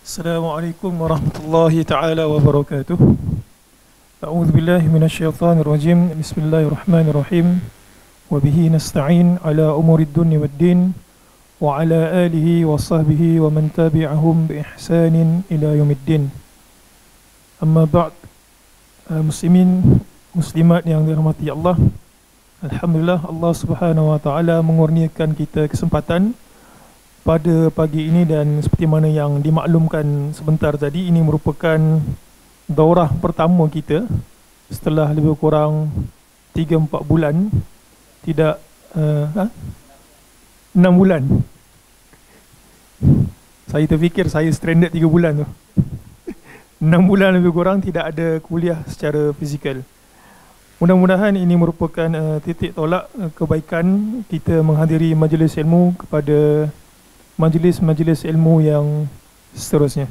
Assalamualaikum warahmatullahi taala wabarakatuh. A'udzu billahi minasyaitonir rajim. Bismillahirrahmanirrahim. Wa bihi nasta'in ala umurid dunya waddin wa ala alihi wa sahbihi wa man tabi'ahum bi ihsanin ila yaumiddin. Amma ba'd. Muslimin muslimat yang dirahmati Allah. Alhamdulillah, Allah Subhanahu wa taala mengurniakan kita kesempatan pada pagi ini, dan seperti mana yang dimaklumkan sebentar tadi, ini merupakan daurah pertama kita setelah lebih kurang 3-4 bulan. Tidak 6 bulan. Saya terfikir saya stranded 3 bulan tu. 6 bulan lebih kurang tidak ada kuliah secara fizikal. Mudah-mudahan ini merupakan titik tolak kebaikan kita menghadiri majlis ilmu kepada majlis-majlis ilmu yang seterusnya.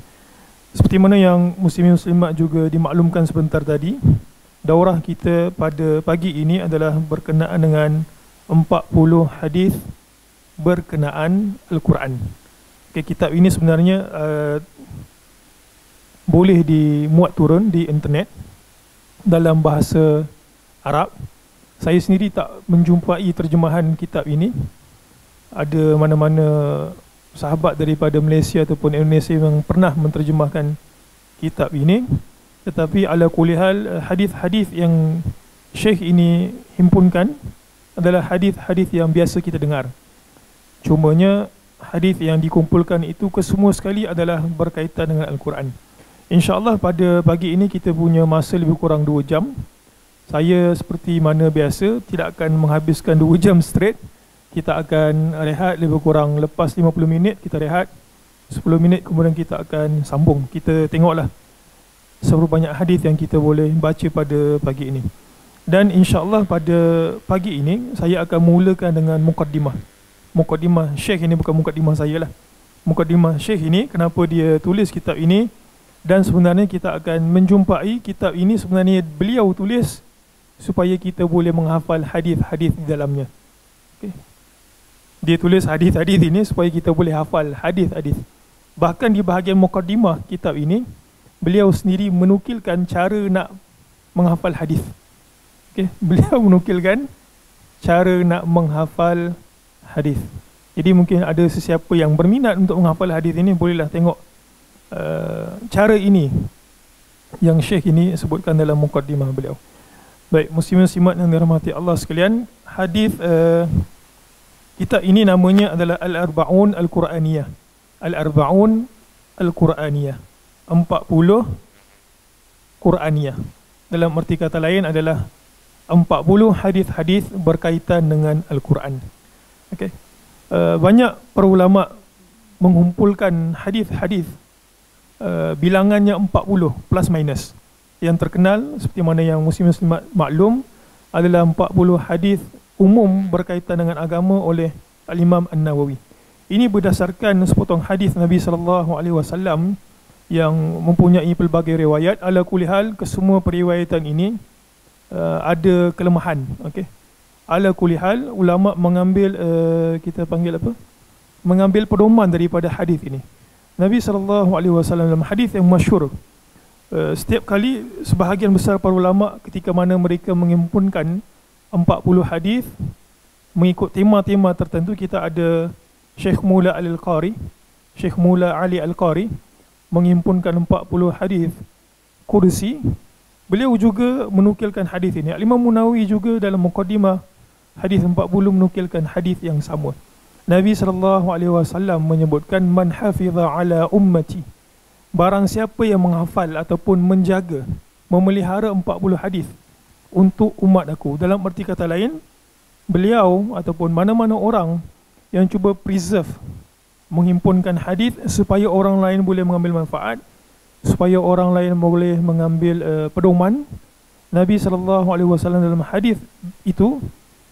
Seperti mana yang muslimin muslimat juga dimaklumkan sebentar tadi, daurah kita pada pagi ini adalah berkenaan dengan 40 hadis berkenaan Al-Quran. Kitab ini sebenarnya boleh dimuat turun di internet dalam bahasa Arab. Saya sendiri tak menjumpai terjemahan kitab ini. Ada mana-mana sahabat daripada Malaysia ataupun Indonesia yang pernah menterjemahkan kitab ini, tetapi ala kulihal hadis-hadis yang Syekh ini himpunkan adalah hadis-hadis yang biasa kita dengar. Cumanya hadis yang dikumpulkan itu kesemua sekali adalah berkaitan dengan Al-Quran. InsyaAllah pada pagi ini kita punya masa lebih kurang 2 jam. Saya seperti mana biasa tidak akan menghabiskan 2 jam straight. Kita akan rehat lebih kurang, lepas 50 minit kita rehat 10 minit, kemudian kita akan sambung. Kita tengoklah seberapa banyak hadis yang kita boleh baca pada pagi ini. Dan insyaAllah pada pagi ini saya akan mulakan dengan mukaddimah. Mukaddimah Syekh ini, bukan mukaddimah saya lah. Mukaddimah Syekh ini, kenapa dia tulis kitab ini, dan sebenarnya kita akan menjumpai kitab ini sebenarnya beliau tulis supaya kita boleh menghafal hadis-hadis di dalamnya. Okay. Dia tulis hadis-hadis ini supaya kita boleh hafal hadis-hadis. Bahkan di bahagian mukaddimah kitab ini, beliau sendiri menukilkan cara nak menghafal hadis. Okay. Beliau menukilkan cara nak menghafal hadis. Jadi mungkin ada sesiapa yang berminat untuk menghafal hadis ini, bolehlah tengok cara ini yang Syekh ini sebutkan dalam mukaddimah beliau. Baik, muslimin muslimat yang dirahmati Allah sekalian, hadis kitab ini namanya adalah Al-Arba'un Al-Quraniyah. Al-Arba'un Al-Quraniyah, 40 Quraniyah. Dalam arti kata lain adalah 40 hadis-hadis berkaitan dengan Al-Quran. Okay. Banyak para ulama mengumpulkan hadis-hadis bilangannya 40 plus minus. Yang terkenal seperti mana yang muslim-muslimat maklum adalah 40 hadis umum berkaitan dengan agama oleh Al-Imam An-Nawawi. Ini berdasarkan sepotong hadis Nabi SAW yang mempunyai pelbagai riwayat. Ala kulli hal, kesemua periwayatan ini ada kelemahan. Okay. Ala kulli hal, ulama mengambil kita panggil apa? Mengambil pedoman daripada hadis ini. Nabi SAW dalam hadis yang masyhur, setiap kali sebahagian besar para ulama ketika mana mereka menghimpunkan 40 hadis mengikut tema-tema tertentu, kita ada Syekh Mula Al-Qari, Syekh Mula Ali Al-Qari menghimpunkan 40 hadis kursi. Beliau juga menukilkan hadis ini. Al-Imam Nawawi juga dalam muqaddimah hadis 40 menukilkan hadis yang sama. Nabi SAW menyebutkan, man hafiza ala ummati, barang siapa yang menghafal ataupun menjaga, memelihara 40 hadis untuk umat aku. Dalam arti kata lain, beliau ataupun mana-mana orang yang cuba preserve, menghimpunkan hadis supaya orang lain boleh mengambil manfaat, supaya orang lain boleh mengambil pedoman. Nabi SAW dalam hadis itu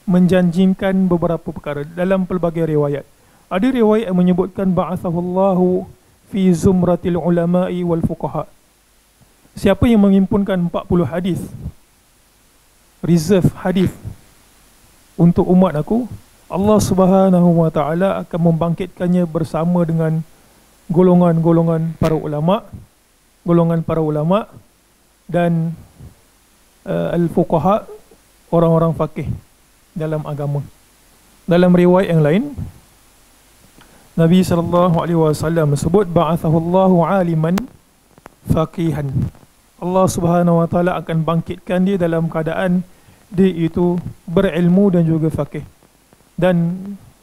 menjanjikan beberapa perkara dalam pelbagai riwayat. Ada riwayat yang menyebutkan ba'athahullahu fi zumratil ulama'i wal fuqaha. Siapa yang menghimpunkan 40 hadis, reserve hadis untuk umat aku, Allah Subhanahu wa taala akan membangkitkannya bersama dengan golongan-golongan para ulama dan al-fuqaha, orang-orang faqih dalam agama. Dalam riwayat yang lain, Nabi SAW sebut ba'athahullahu aliman faqihan. Allah Subhanahu wa taala akan bangkitkan dia dalam keadaan dia itu berilmu dan juga faqih. Dan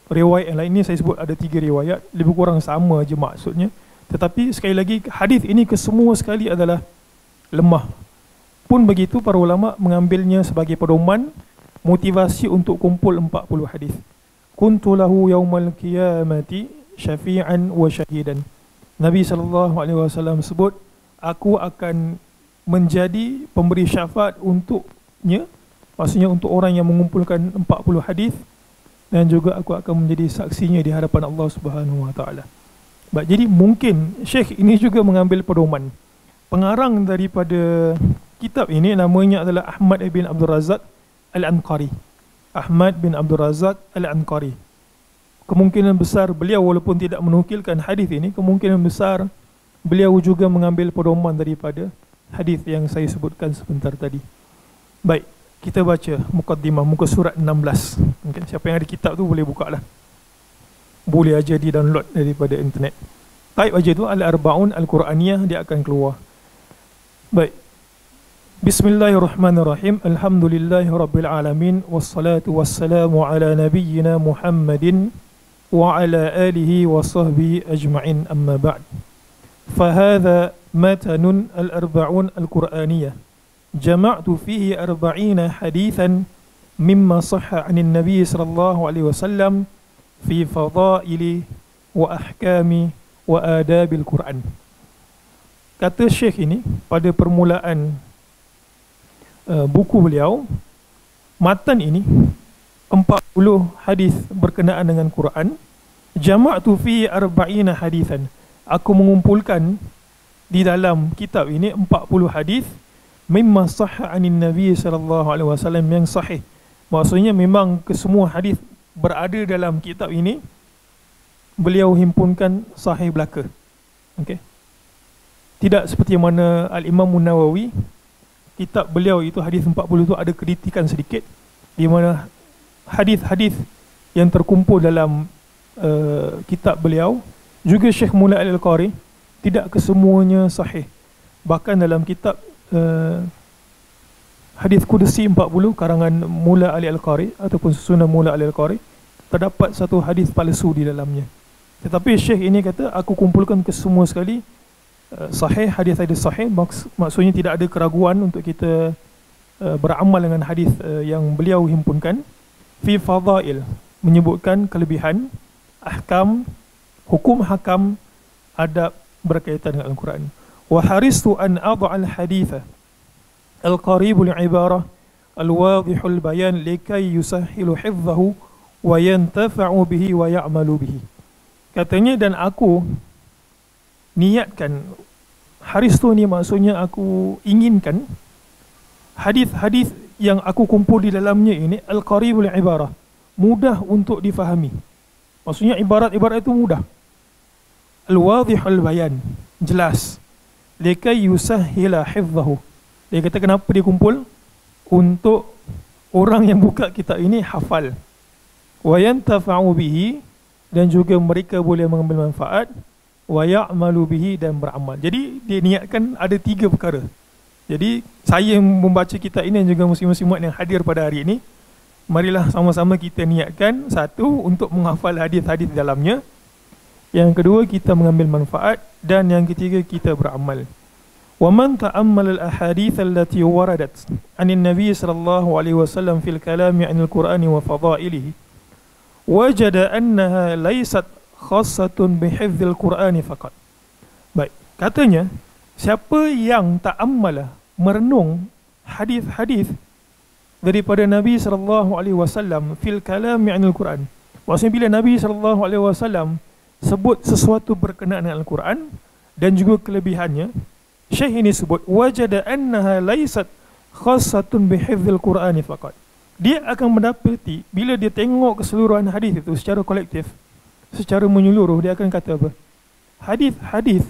riwayat yang lain ni saya sebut ada 3 riwayat, lebih kurang sama je maksudnya. Tetapi sekali lagi hadis ini kesemua sekali adalah lemah. Pun begitu para ulama mengambilnya sebagai pedoman motivasi untuk kumpul 40 hadis. Kuntu lahu yaumal qiyamati syafi'an wa syahidan. Nabi SAW sebut, aku akan menjadi pemberi syafaat untuknya, maksudnya untuk orang yang mengumpulkan 40 hadis, dan juga aku akan menjadi saksinya di hadapan Allah Subhanahu wa taala. Jadi mungkin Syekh ini juga mengambil pedoman. Pengarang daripada kitab ini namanya adalah Ahmad bin Abdul Razak Al-Anqari. Ahmad bin Abdul Razak Al-Anqari. Kemungkinan besar beliau walaupun tidak menukilkan hadis ini, kemungkinan besar beliau juga mengambil pedoman daripada hadis yang saya sebutkan sebentar tadi. Baik, kita baca mukaddimah muka surat 16. Mungkin siapa yang ada kitab tu boleh buka lah. Boleh aja di download daripada internet. Type aja tu Al-Arba'un Al-Quraniyah, dia akan keluar. Baik. Bismillahirrahmanirrahim. Alhamdulillahirabbil alamin wassalatu wassalamu ala nabiyyina Muhammadin wa ala alihi wa sahbihi ajma'in, amma ba'd. Fahadha matanun al-arba'un al-Qur'aniyah. Jama'tu fihi 40 hadithan mimma sahha 'anil nabiy sallallahu alaihi wasallam fi fadaili wa ahkami wa adabil Qur'an. Kata Syekh ini pada permulaan buku beliau, matan ini 40 hadis berkenaan dengan Quran. Jama'tu fi 40 hadithan. Aku mengumpulkan di dalam kitab ini 40 hadis mimma sahha 'anil nabi sallallahu alaihi wasallam, yang sahih. Maksudnya memang kesemua hadis berada dalam kitab ini beliau himpunkan sahih belaka. Okey. Tidak seperti mana Al-Imam Nawawi, kitab beliau itu hadis 40 itu ada kritikan sedikit, di mana hadis-hadis yang terkumpul dalam kitab beliau, juga Syekh Mula Al-Qari, tidak kesemuanya sahih. Bahkan dalam kitab hadis Qudsi 40 karangan Mula Ali Al-Qari ataupun Sunan Mula Ali Al-Qari, terdapat satu hadis palsu di dalamnya. Tetapi Syekh ini kata, aku kumpulkan kesemua sekali sahih, hadis-hadis sahih. Maksudnya tidak ada keraguan untuk kita beramal dengan hadis yang beliau himpunkan. Fi fadail, menyebutkan kelebihan, ahkam, hukum hakam, adab berkaitan dengan Al-Quran. Wa haristu an ad'al haditha al-qaribul ibarah al-wadihul bayan likai yusahilu hifzahu wa yantafa'u bihi wa ya'malu bihi. Katanya, dan aku niatkan, haristu ni maksudnya aku inginkan hadis-hadis yang aku kumpul di dalamnya ini al-qaribul ibarah, mudah untuk difahami. Maksudnya ibarat-ibarat itu mudah. Al-wadihul bayan, jelas. Likai yusahila hifzahu. Dia kata kenapa dia kumpul? Untuk orang yang buka kitab ini hafal. Wa yantafa'u bihi, dan juga mereka boleh mengambil manfaat. Wa ya'malu bihi, dan beramal. Jadi dia niatkan ada 3 perkara. Jadi saya yang membaca kitab ini dan juga muslim-muslim yang hadir pada hari ini, marilah sama-sama kita niatkan, satu, untuk menghafal hadis-hadis dalamnya. Yang kedua, kita mengambil manfaat. Dan yang ketiga, kita beramal. Wa man ta'ammal al-ahadith allati waradat 'anil nabi sallallahu alaihi wasallam fil kalami 'anil Qur'ani wa fadailihi wajada annaha laysat khassatun bihifdzil Qur'ani faqat. Baik, katanya siapa yang ta'ammal, merenung hadis-hadis daripada Nabi sallallahu alaihi wasallam fil kalami 'anil Qur'an. Maksudnya bila Nabi sallallahu alaihi wasallam sebut sesuatu berkenaan dengan Al-Quran dan juga kelebihannya, Syekh ini sebut wajada annaha laysat khassatun bihifdzil Qur'ani faqat. Dia akan mendapati bila dia tengok keseluruhan hadis itu secara kolektif, secara menyeluruh, dia akan kata apa? hadis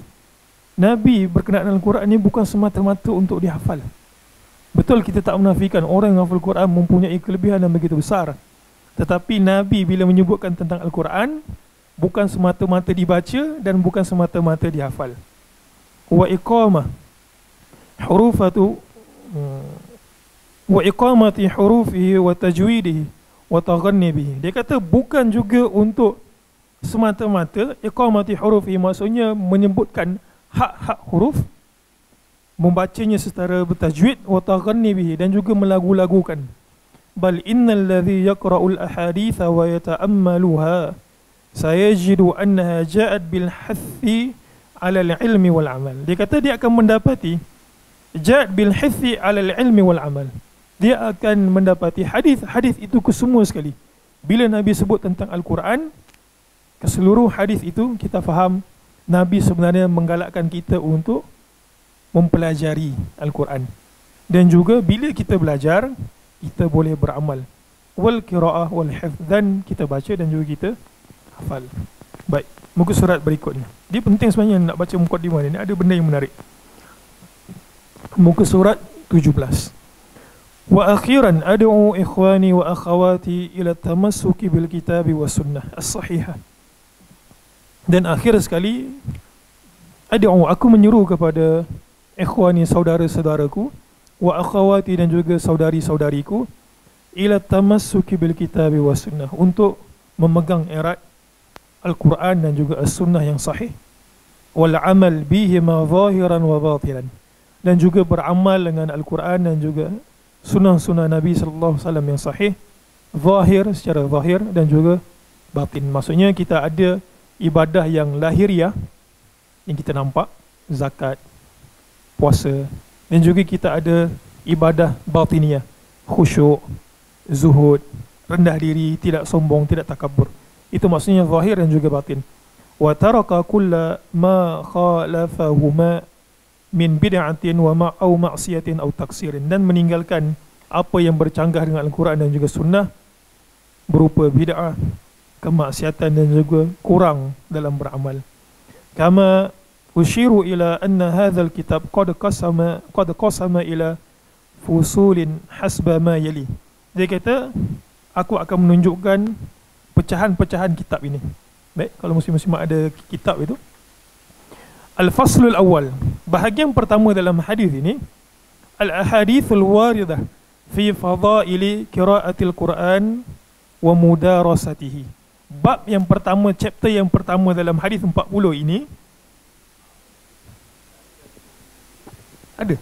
Nabi berkenaan dengan Al-Quran ni bukan semata-mata untuk dihafal. Betul, kita tak menafikan orang yang hafal Quran mempunyai kelebihan yang begitu besar. Tetapi Nabi bila menyebutkan tentang Al-Quran, bukan semata-mata dibaca dan bukan semata-mata dihafal. Wa iqamah hurufatu wa iqamati hurufihi wa tajwidihi wa taghanni bihi. Dia kata bukan juga untuk semata-mata iqamati hurufihi, maksudnya menyebutkan hak-hak huruf, membacanya secara bertajwid, wa taghanni bihi, dan juga melagu-lagukan. Bal innal ladzi yaqra'ul ahaditha wa yata'ammaluha sayajidu annaha ja'at bil hathi 'ala al-'ilmi wal 'amal. Dia kata dia akan mendapati ja'at bil hathi 'ala al-'ilmi wal 'amal. Dia akan mendapati hadis-hadis itu kesemua sekali. Bila Nabi sebut tentang Al-Quran, keseluruh hadis itu kita faham Nabi sebenarnya menggalakkan kita untuk mempelajari Al-Quran. Dan juga bila kita belajar, kita boleh beramal. Wal qira'ah wal hifz, dan kita baca dan juga kita hafal. Baik, muka surat berikutnya. Dia penting sebenarnya nak baca mukadimah ni, ada benda yang menarik. Muka surat 17. Wa akhiran ad'u ikhwani wa akhawati ila tamassuki bil kitabi was sunnah as-sahihah. Dan akhir sekali, ad'u, aku menyeru kepada ikhwani, saudara-saudaraku, wa akhawati, dan juga saudari-saudariku, ila tamassuki bil kitabi was sunnah, untuk memegang erat Al-Quran dan juga as-sunnah yang sahih, wal amal bihima zahiran wa batinan, dan juga beramal dengan Al-Quran dan juga sunnah-sunnah Nabi sallallahu alaihi wasallam yang sahih, zahir, secara zahir, dan juga batin. Maksudnya kita ada ibadah yang lahiriah yang kita nampak, zakat, puasa, dan juga kita ada ibadah batiniah, khusyuk, zuhud, rendah diri, tidak sombong, tidak takabur. Itu maksudnya zahir dan juga batin. Wa taraka kulla ma khalafahuma min bid'atin wa au ma'siyatin au taksirin, dan meninggalkan apa yang bercanggah dengan Al-Quran dan juga sunnah berupa bid'ah, kemaksiatan, dan juga kurang dalam beramal. Kama ushiru ila anna hadzal kitab qad qasama ila fusulin hasba ma yali. Dia kata, aku akan menunjukkan pecahan-pecahan kitab ini. Baik, kalau muslim-muslim ada kitab itu. Al-faslul awal, bahagian pertama dalam hadis ini, al-ahadithul waridah fi fadaili qiraatil Quran wa mudarasatihi. Bab yang pertama, chapter yang pertama dalam hadis 40 ini ada.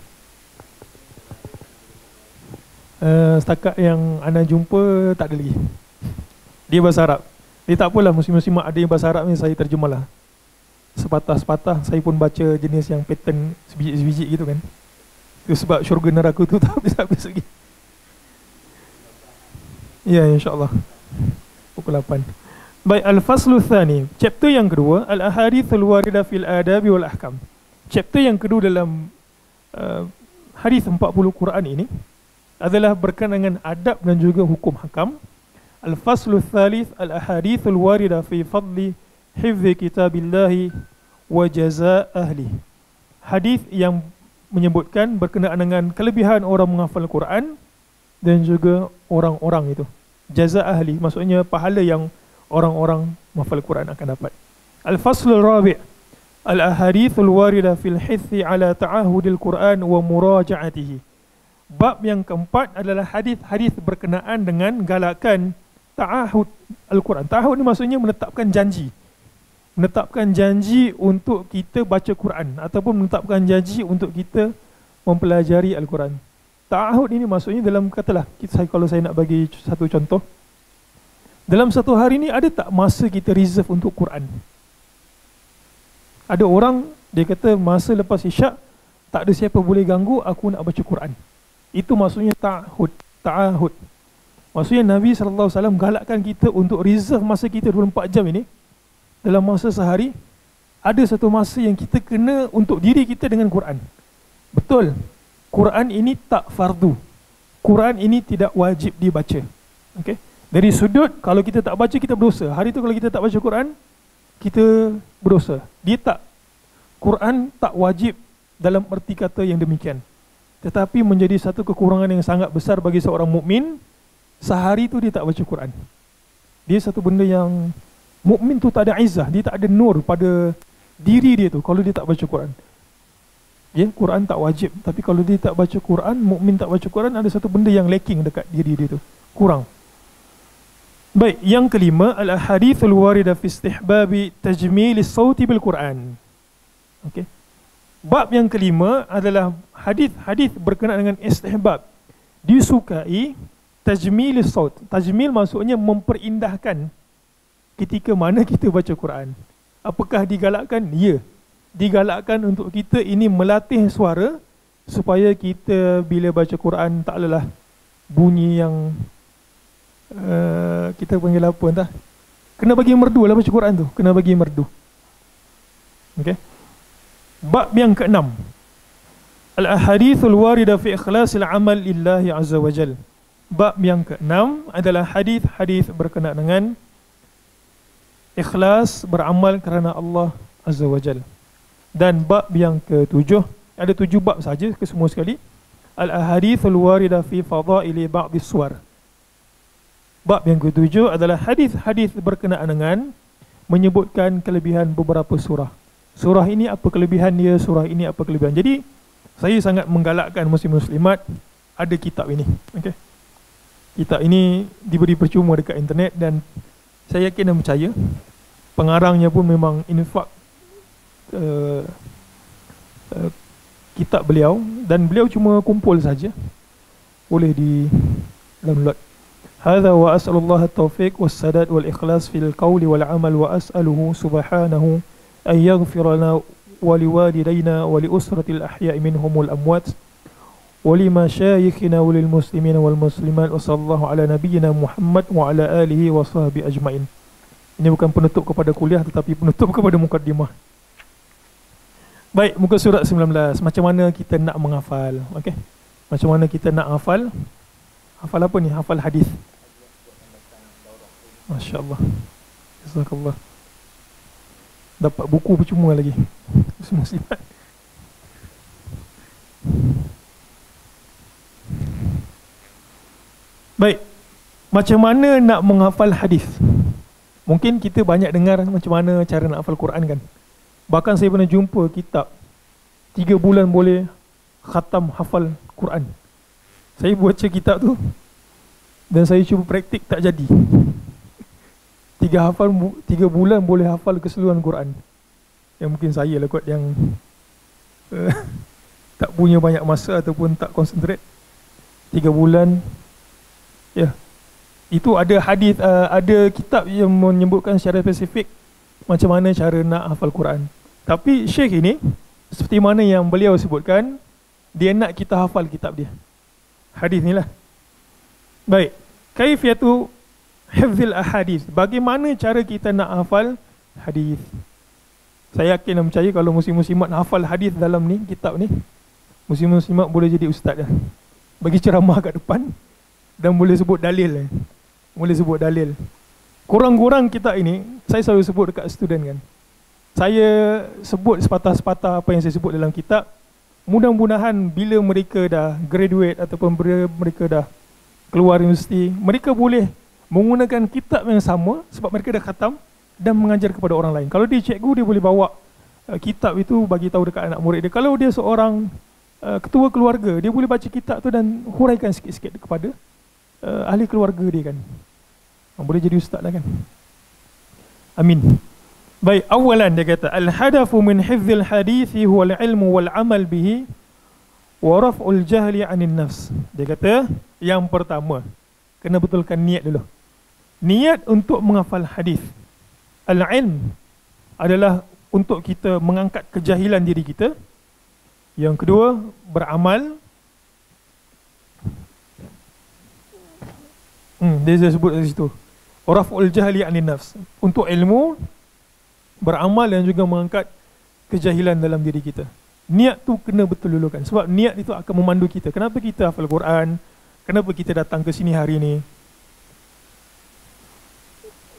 Setakat yang anda jumpa tak ada lagi. Dia bahasa Arab. Dia tak apalah, muslim-muslimat ada yang bahasa Arab ni saya terjemahlah. Sepatah-sepatah saya pun baca jenis yang pattern sebiji-sebiji gitu kan. Itu sebab syurga neraka tu tak habis-habis lagi. Ya, insyaAllah pukul 8. Baik, al-faslu tsani, chapter yang kedua, al-ahadithul waridah fil adabi wal ahkam. Chapter yang kedua dalam hadis 40 Quran ini adalah berkenaan dengan adab dan juga hukum hakam. Al-faslu tsalits, al-ahadithul waridah fi fadli hifzi kitabillahi wa jazaa ahli. Hadis yang menyebutkan berkenaan dengan kelebihan orang menghafal Quran dan juga orang-orang itu. Jazaa ahli, maksudnya pahala yang orang-orang menghafal Quran akan dapat. Al-faslul rabi', al-ahadithul waridah fil hithi ala ta'ahudil Quran wa muraja'atihi. Bab yang keempat adalah hadis-hadis berkenaan dengan galakan ta'ahud Al-Quran. Ta'ahud ni maksudnya menetapkan janji. Menetapkan janji untuk kita baca Quran ataupun menetapkan janji untuk kita mempelajari Al-Quran. Ta'ahud ini maksudnya dalam katalah, kalau saya nak bagi satu contoh, dalam satu hari ni ada tak masa kita reserve untuk Quran? Ada orang dia kata masa lepas isyak tak ada siapa boleh ganggu, aku nak baca Quran. Itu maksudnya ta'ahud. Ta'ahud maksudnya Nabi SAW galakkan kita untuk reserve masa kita 24 jam ini. Dalam masa sehari ada satu masa yang kita kena untuk diri kita dengan Quran. Betul, Quran ini tak fardu, Quran ini tidak wajib dibaca. Okay? Dari sudut kalau kita tak baca kita berdosa. Hari tu kalau kita tak baca Quran, kita berdosa. Quran tak wajib dalam erti kata yang demikian. Tetapi menjadi satu kekurangan yang sangat besar bagi seorang mukmin, sehari tu dia tak baca Quran. Dia satu benda yang mukmin tu tak ada izzah, dia tak ada nur pada diri dia tu kalau dia tak baca Quran. Ya, Quran tak wajib, tapi kalau dia tak baca Quran, mukmin tak baca Quran, ada satu benda yang lacking dekat diri dia tu, kurang. Baik, yang kelima, al-ahadithul warida fi istihbabi tajmil as-sauti bil Quran. Okey. Bab yang kelima adalah hadis-hadis berkenaan dengan istihbab, disukai tajmil as-saut. Tajmil maksudnya memperindahkan ketika mana kita baca Quran. Apakah digalakkan? Ya, digalakkan untuk kita ini melatih suara supaya kita bila baca Quran tak lelah bunyi yang kita panggil apa entah. Kena bagi merdu lah baca Quran tu, kena bagi merdu. Okey. Bab yang keenam, al-ahadithul warida fi ikhlasil amal lillahi azza wa jal. Bab yang keenam adalah hadis-hadis berkenaan dengan ikhlas beramal kerana Allah azza wa jal. Dan bab yang ketujuh, ada 7 bab saja ke semua sekali, al-ahadithul warida fi fadaili ba'dis suwar. Bab yang ketujuh adalah hadis-hadis berkenaan dengan menyebutkan kelebihan beberapa surah. Surah ini apa kelebihan dia, surah ini apa kelebihan. Jadi saya sangat menggalakkan muslim-muslimat ada kitab ini. Okay. Kitab ini diberi percuma dekat internet dan saya yakin dan percaya pengarangnya pun memang infak kitab beliau, dan beliau cuma kumpul saja, boleh di download. Hadza wa as'alullah at-taufiq was-sadad wal-ikhlas fil qawli wal amal wa as'aluhu subhanahu an yaghfira lana wa liwalidayna wa li usratil ahya'i minhum wal amwat wa li masyayikhina wa lil muslimina wal muslimat wa sallallahu ala nabiyyina Muhammad wa ala alihi wa sahbihi ajmain. Ini bukan penutup kepada kuliah tetapi penutup kepada mukaddimah. Baik, muka surat 19. Macam mana kita nak menghafal? Okey. Macam mana kita nak hafal? Hafal apa ni? Hafal hadis. Masya-Allah. Jazakallah. Dapat buku percuma lagi. Muslimat. Baik. Macam mana nak menghafal hadis? Mungkin kita banyak dengar macam mana cara nak hafal Quran kan. Bahkan saya pernah jumpa kitab 3 bulan boleh khatam hafal Quran. Saya baca kitab tu dan saya cuba praktik, tak jadi. 3 bulan boleh hafal keseluruhan Quran. Yang mungkin saya lah kot yang tak punya banyak masa ataupun tak konsentrate. 3 bulan. Ya. Itu ada hadis, ada kitab yang menyebutkan secara spesifik macam mana cara nak hafal Quran. Tapi Syekh ini, seperti mana yang beliau sebutkan, dia nak kita hafal kitab dia. Hadis ni lah. Baik. Kaifiyatu hifzil ahadith. Bagaimana cara kita nak hafal hadis? Saya yakin dan percaya kalau muslim-muslimat hafal hadis dalam ni, kitab ni, muslim-muslimat boleh jadi ustaz dah. Bagi ceramah kat depan dan boleh sebut dalil. Boleh sebut dalil. Kurang-kurang kitab ini, saya selalu sebut dekat student kan. Saya sebut sepatah-sepatah apa yang saya sebut dalam kitab. Mudah-mudahan bila mereka dah graduate ataupun mereka dah keluar universiti, mereka boleh menggunakan kitab yang sama sebab mereka dah khatam dan mengajar kepada orang lain. Kalau dia cikgu, dia boleh bawa kitab itu bagi tahu dekat anak murid dia. Kalau dia seorang ketua keluarga, dia boleh baca kitab tu dan huraikan sikit-sikit kepada ahli keluarga dia kan. Boleh jadi ustaz lah kan. Amin. Baik, awalan dia kata al-hadafu min hifzil hadithi huwa al-ilmu wal amal bihi wa raf'ul jahli 'anil nafs. Dia kata yang pertama, kena betulkan niat dulu. Niat untuk menghafal hadis. Al-ilm adalah untuk kita mengangkat kejahilan diri kita. Yang kedua, beramal. Dia sebut dari situ. Raf'ul jahli 'anil nafs. Untuk ilmu, beramal dan juga mengangkat kejahilan dalam diri kita. Niat tu kena betul dulu kan. Sebab niat itu akan memandu kita. Kenapa kita hafal Quran? Kenapa kita datang ke sini hari ini?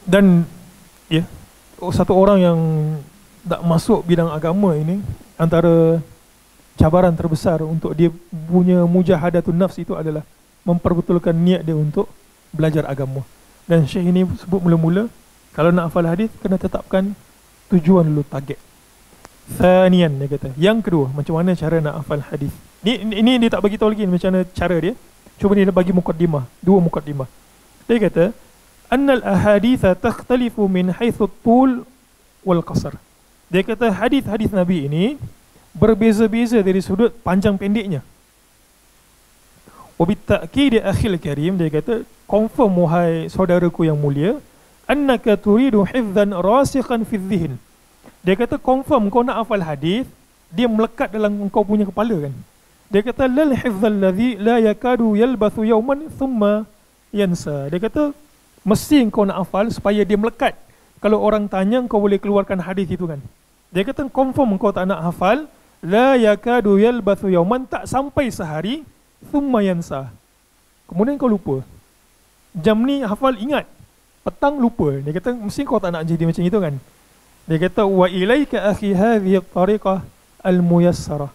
Dan ya, satu orang yang tak masuk bidang agama ini, antara cabaran terbesar untuk dia punya mujahadatun nafs itu adalah memperbetulkan niat dia untuk belajar agama. Dan Syekh ini sebut mula-mula, kalau nak hafal hadis kena tetapkan tujuan dulu, target. Thaniyan, dia kata. Yang kedua, macam mana cara nak hafal hadis. Ini dia tak bagi tahu lagi macam mana cara dia. Cuma dia bagi mukaddimah, dua mukaddimah. Dia kata, annal ahaditha takhtalifu min haythu tul wal qasar. Dia kata hadis-hadis Nabi ini berbeza-beza dari sudut panjang pendeknya. Wa bitta'kid akhil karim, dia kata, confirm wahai saudaraku yang mulia, annaka turidu hifdhan rasikhan fi dhihn. Dia kata confirm kau nak hafal hadis, dia melekat dalam kau punya kepala kan. Dia kata lal hifdzal ladzi la yakadu yalbathu yawman thumma yansa. Dia kata mesti kau nak hafal supaya dia melekat. Kalau orang tanya kau boleh keluarkan hadis itu kan. Dia kata confirm kau tak nak hafal, la yakadu yalbathu yawman, tak sampai sehari, thumma yansa, kemudian kau lupa. Jam ni hafal ingat, petang lupa. Dia kata mesti kau tak nak jadi macam itu kan. Dia kata wa ilaika akhi hadhihi at-tariqah al-muyassarah.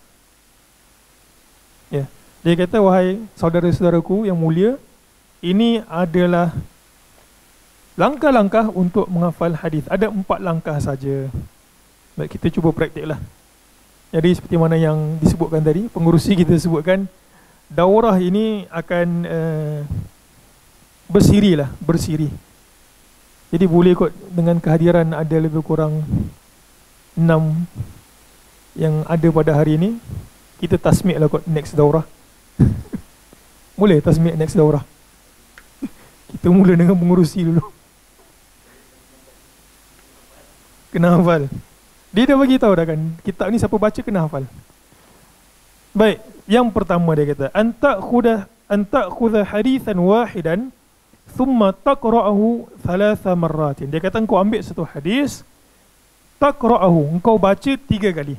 Ya. Dia kata wahai saudara-saudaraku yang mulia, ini adalah langkah-langkah untuk menghafal hadis. Ada 4 langkah saja. Baik, kita cuba praktiklah. Jadi seperti mana yang disebutkan tadi, pengurusi kita sebutkan, daurah ini akan bersiri. Jadi boleh kot dengan kehadiran ada lebih kurang 6 yang ada pada hari ini, kita tasmik lah kot next daurah. Boleh tasmik next daurah. Kita mula dengan pengurusi dulu. Kena hafal. Dia dah bagi tahu dah kan, kitab ni siapa baca kena hafal. Baik, yang pertama dia kata, anta hadithan wahidan thumma taqra'ahu 3 marratin. Dia kata engkau ambil satu hadis, taqra'ahu, engkau baca 3 kali.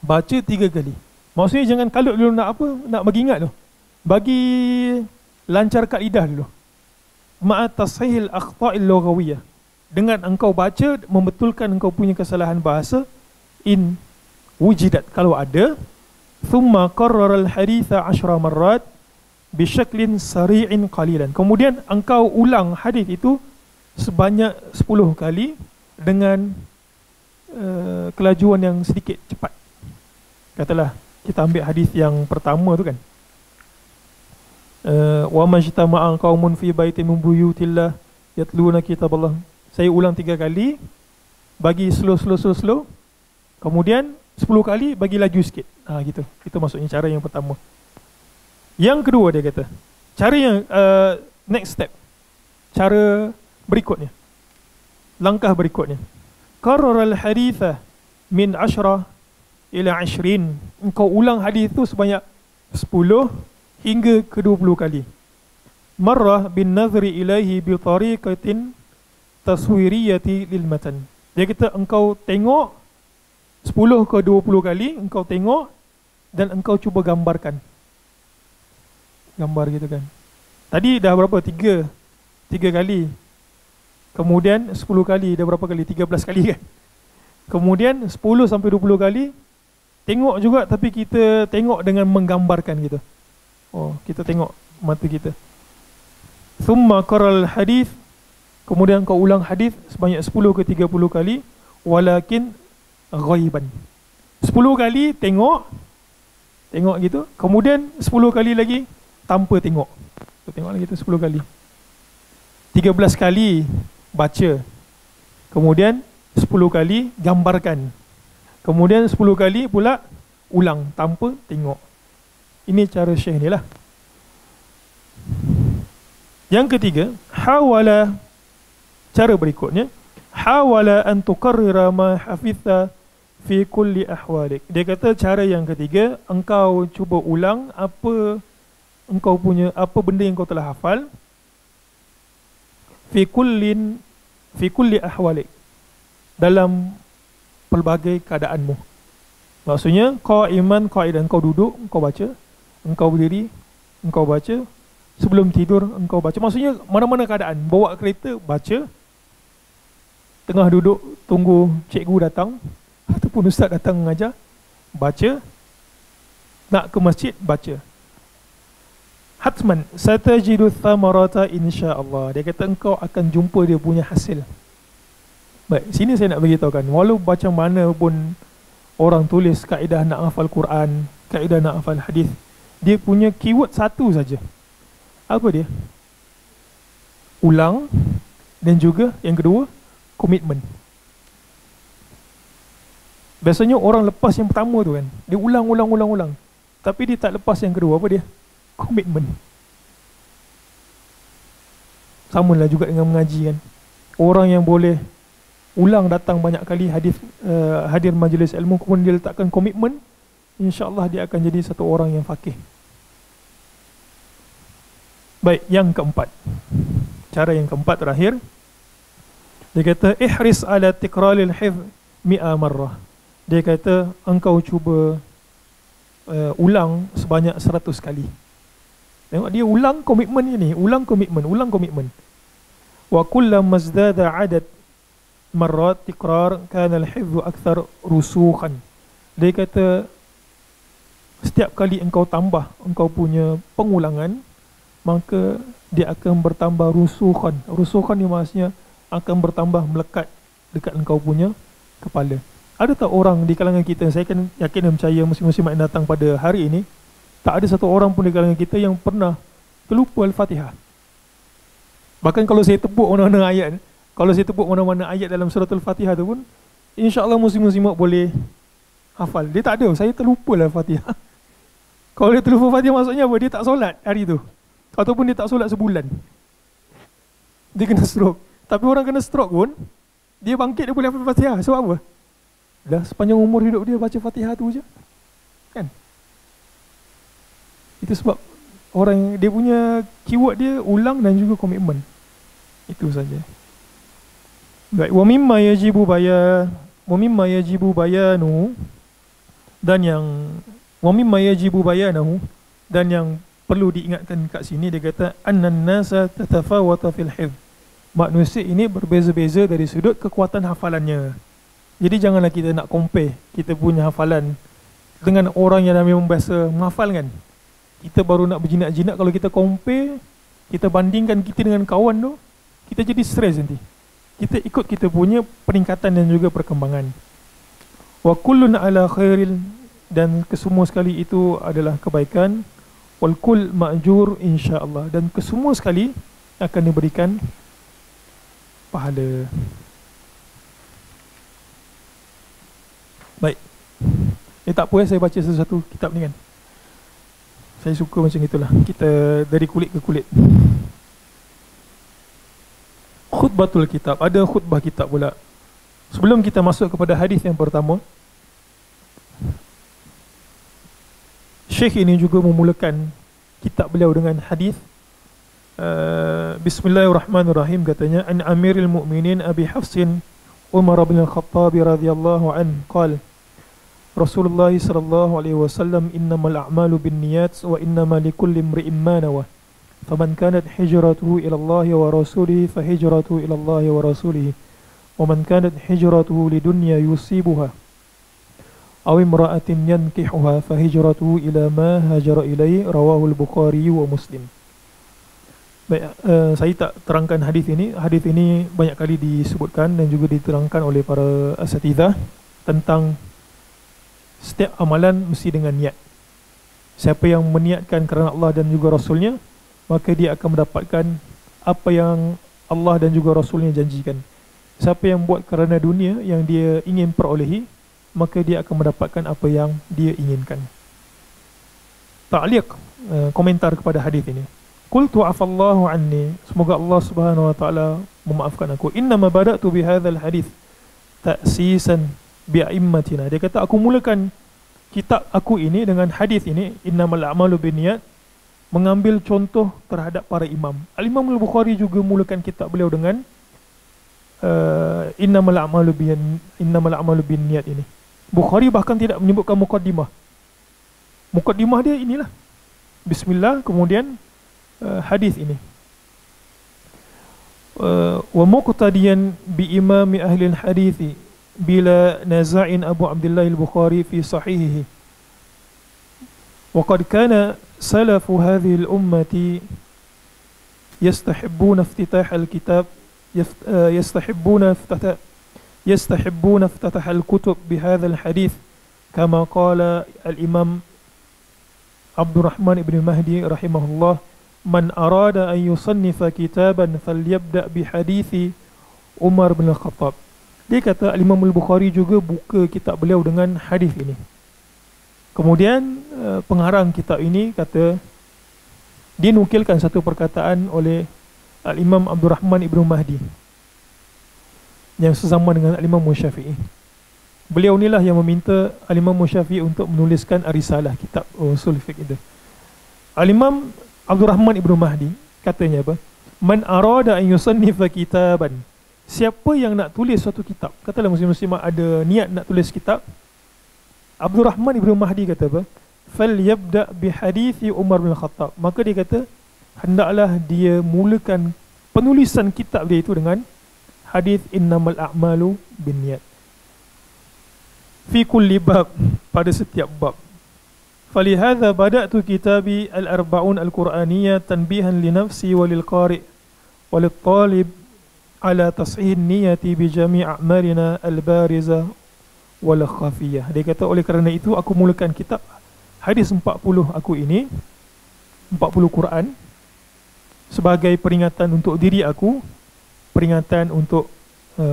Baca 3 kali. Maksudnya jangan kalut dulu nak apa, nak bagi ingat tu. Bagi lancar kaidah dulu. Ma'a tashihil akhta'il lughawiyah. Dengan engkau baca, membetulkan engkau punya kesalahan bahasa, in wujidat, kalau ada. Thumma qarrara al-haditha 10 marrat bisyaklin sari'in qalilan. Kemudian engkau ulang hadis itu sebanyak 10 kali dengan kelajuan yang sedikit cepat. Katalah kita ambil hadis yang pertama tu kan, wa majtama'a qaumun fi baitin min buyutillah yatluna kitaballah. Saya ulang 3 kali, bagi slow. Kemudian 10 kali bagi laju sikit. Gitu. Itu maksudnya cara yang pertama. Yang kedua dia kata, cara yang next step, cara berikutnya, langkah berikutnya, qarraral haditha min 10 ila 20. Engkau ulang hadis itu sebanyak 10 hingga ke 20 kali. Marrah bin nazri ilaihi bi tariqatin taswiriyati lil matan. Dia kata engkau tengok 10 ke 20 kali, engkau tengok dan engkau cuba gambarkan. Gambar gitu kan. Tadi dah berapa? 3 kali. Kemudian 10 kali, dah berapa kali? 13 kali kan. Kemudian 10 sampai 20 kali tengok juga, tapi kita tengok dengan menggambarkan gitu. Kita tengok mata kita. Thumma qaral hadith, kemudian kau ulang hadis sebanyak 10 ke 30 kali, walakin ghaiban. 10 kali tengok gitu, kemudian 10 kali lagi tanpa tengok. Tengok lagi tu 10 kali. 13 kali baca. Kemudian 10 kali gambarkan. Kemudian 10 kali pula ulang tanpa tengok. Ini cara Syekh ni lah. Yang ketiga, cara berikutnya, hawala an tuqarrira ma hafidha fi kulli ahwalik. Dia kata cara yang ketiga, engkau cuba ulang apa benda yang kau telah hafal, fi kulli ahwalik, dalam pelbagai keadaanmu. Maksudnya qaiman qaidan, engkau duduk engkau baca, engkau berdiri engkau baca, sebelum tidur engkau baca. Maksudnya mana-mana keadaan, bawa kereta baca, tengah duduk tunggu cikgu datang ataupun ustaz datang mengajar, baca. Nak ke masjid, baca. Hatman satajidu thamarata insya-Allah. Dia kata engkau akan jumpa dia punya hasil. Baik, sini saya nak beritahu kan, walau macam mana pun orang tulis kaedah nak hafal Quran, kaedah nak hafal hadis, dia punya keyword satu saja. Apa dia? Ulang, dan juga yang kedua, komitmen. Biasanya orang lepas yang pertama tu kan, dia ulang. Tapi dia tak lepas yang kedua, apa dia? Komitmen. Sama lah juga dengan mengaji kan. Orang yang boleh ulang datang banyak kali hadir majlis ilmu, kemudian dia letakkan komitmen, insya-Allah dia akan jadi satu orang yang faqih. Baik, yang keempat. Cara yang keempat terakhir. Dia kata ihris ala tikraril hifz mi'a marrah. Dia kata engkau cuba ulang sebanyak 100 kali. Tengok dia ulang komitmen ini, ulang komitmen. Wa kullamma mazdada adad marrat tikrar kana al-hifz akthar rusukhan. Dia kata setiap kali engkau tambah engkau punya pengulangan, maka dia akan bertambah rusukhan. Rusukhan ni maksudnya akan bertambah melekat dekat engkau punya kepala. Ada tak orang di kalangan kita, saya kan yakin dan percaya muslim-muslim yang datang pada hari ini, tak ada satu orang pun di kalangan kita yang pernah terlupa Al-Fatihah. Bahkan kalau saya tebuk mana-mana ayat, dalam surah Al-Fatihah tu pun, insya-Allah muslim-muslimat boleh hafal. Dia tak ada, saya terlupa Al-Fatihah. Kalau dia terlupa Fatihah maksudnya apa? Dia tak solat hari tu. Ataupun dia tak solat sebulan. Dia kena stroke. Tapi orang kena stroke pun, dia bangkit dia boleh hafal Fatihah. Sebab apa? Dah sepanjang umur hidup dia baca Fatihah tu je. Kan? Itu sebab orang dia punya keyword dia ulang dan juga komitmen. Itu saja. Baik, wa mimma yajibu bayanu dan yang perlu diingatkan kat sini, dia kata annan nasa tatafawata fil hifz. Manusia ini berbeza-beza dari sudut kekuatan hafalannya. Jadi janganlah kita nak compare kita punya hafalan dengan orang yang memang biasa menghafal kan. Kita baru nak berjinak-jinak, kalau kita compare, kita bandingkan kita dengan kawan tu, kita jadi stres nanti. Kita ikut kita punya peningkatan dan juga perkembangan. Wa kullun ala khairil, dan kesemua sekali itu adalah kebaikan. Wal kull ma'jur insya-Allah, dan kesemua sekali akan diberikan pahala. Baik. Tak apa saya baca satu-satu kitab ni kan. Saya suka macam itulah. Kita dari kulit ke kulit. Khutbatul kitab. Ada khutbah kitab pula. Sebelum kita masuk kepada hadis yang pertama, Syekh ini juga memulakan kitab beliau dengan hadis. Bismillahirrahmanirrahim, katanya an Amiril Mu'minin Abi Hafsin Umar bin Al-Khattab radhiyallahu anhu qala Rasulullah sallallahu alaihi wasallam innamal a'malu binniyat wa innamal likulli imri'in ma nawa. Faman kanat hijratuhu ila Allah wa rasulihi fa hijratuhu ila Allah wa rasulihi. Wa man kanat hijratuhu lidunya yusibuha aw imra'atin yankihuha fa hijratuhu ila ma hajara ilaihi, rawahu al-Bukhari wa Muslim. Baik, saya tak terangkan hadis ini. Hadis ini banyak kali disebutkan dan juga diterangkan oleh para asatidzah tentang setiap amalan mesti dengan niat. Siapa yang meniatkan kerana Allah dan juga Rasulnya, maka dia akan mendapatkan apa yang Allah dan juga Rasulnya janjikan. Siapa yang buat kerana dunia yang dia ingin perolehi, maka dia akan mendapatkan apa yang dia inginkan. Ta'liq, komentar kepada hadis ini. Qultu afallahu anni, semoga Allah Subhanahu wa taala memaafkan aku. Innama bada'tu bihadzal hadis ta'sisan bi'immatina. Dia kata aku mulakan kitab aku ini dengan hadis ini, innamal a'malu binniyat, mengambil contoh terhadap para imam. Al-Imam Al-Bukhari juga mulakan kitab beliau dengan innamal a'malu binniyat ini. Bukhari bahkan tidak menyebutkan muqaddimah. Muqaddimah dia inilah Bismillah, kemudian hadis ini. wa muqtadiyan bi imami ahli al-hadith bila naza'in Abu Abdullah al-Bukhari fi sahihihi wa qad kana salafu hadhihi al-ummati yastahibbuna iftitah al-kitab يستحبون افتتح الكتب بهذا الحديث كما قال الإمام عبد الرحمن بن مهدي رحمه الله من أراد أن يصنف كتابا فليبدأ بحديث عمر بن الخطاب. Dia kata Imam Al-Bukhari juga buka kitab beliau dengan hadis ini. Kemudian pengarang kitab ini kata, dia nukilkan satu perkataan oleh Al-Imam Abdul Rahman Ibn Mahdi yang sezaman dengan Al-Imam Syafi'i. Beliau inilah yang meminta Al-Imam Syafi'i untuk menuliskan Ar-Risalah, kitab usul fiqh itu. Al-Imam Abdul Rahman Ibn Mahdi katanya apa? Man arada an yusannifa kitaban. Siapa yang nak tulis suatu kitab, katalah muslim-muslimah ada niat nak tulis kitab, Abdul Rahman Ibn Mahdi kata apa? Falyabda bi hadithi Umar bin Khattab. Maka dia kata hendaklah dia mulakan penulisan kitab dia itu dengan hadis innamal a'malu binniyat fi kulli bab, pada setiap bab. Falihadza bada'tu kitabi al-arba'un al-Qur'aniyah tanbihan li nafsi wa lil qari' wa lit talib ala tashih niyyati bi jami' a'malina al-bariza wal khafiyah. Dia kata oleh kerana itu aku mulakan kitab hadis 40 aku ini, 40 Quran, sebagai peringatan untuk diri aku, peringatan untuk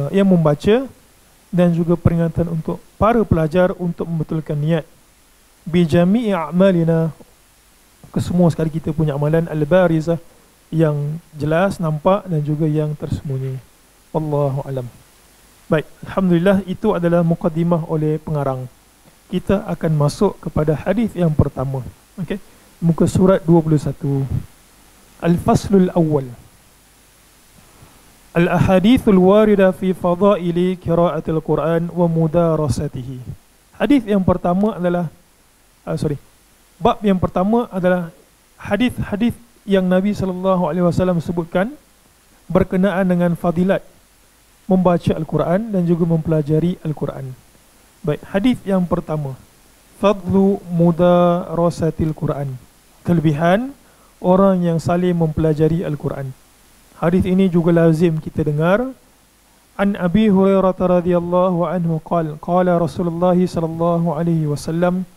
yang membaca, dan juga peringatan untuk para pelajar untuk membetulkan niat. Bi jami'i a'malina, kesemua sekali kita punya amalan, al-barizah, yang jelas nampak dan juga yang tersembunyi. Wallahu alam. Baik, alhamdulillah, itu adalah muqaddimah oleh pengarang. Kita akan masuk kepada hadis yang pertama. Okey, muka surat 21. Al-faslul awwal. Al-ahadithul warida fi fadaili qira'atil Quran wa mudarasatihi. Hadis yang pertama adalah bab yang pertama adalah hadis-hadis yang Nabi SAW sebutkan berkenaan dengan fadilat membaca Al-Quran dan juga mempelajari Al-Quran. Baik, hadis yang pertama, fadlu mudarasatil Quran, kelebihan orang yang saling mempelajari Al-Quran. Hadis ini juga lazim kita dengar. An Abi Hurairah radhiyallahu anhu qala Rasulullah sallallahu alaihi wasallam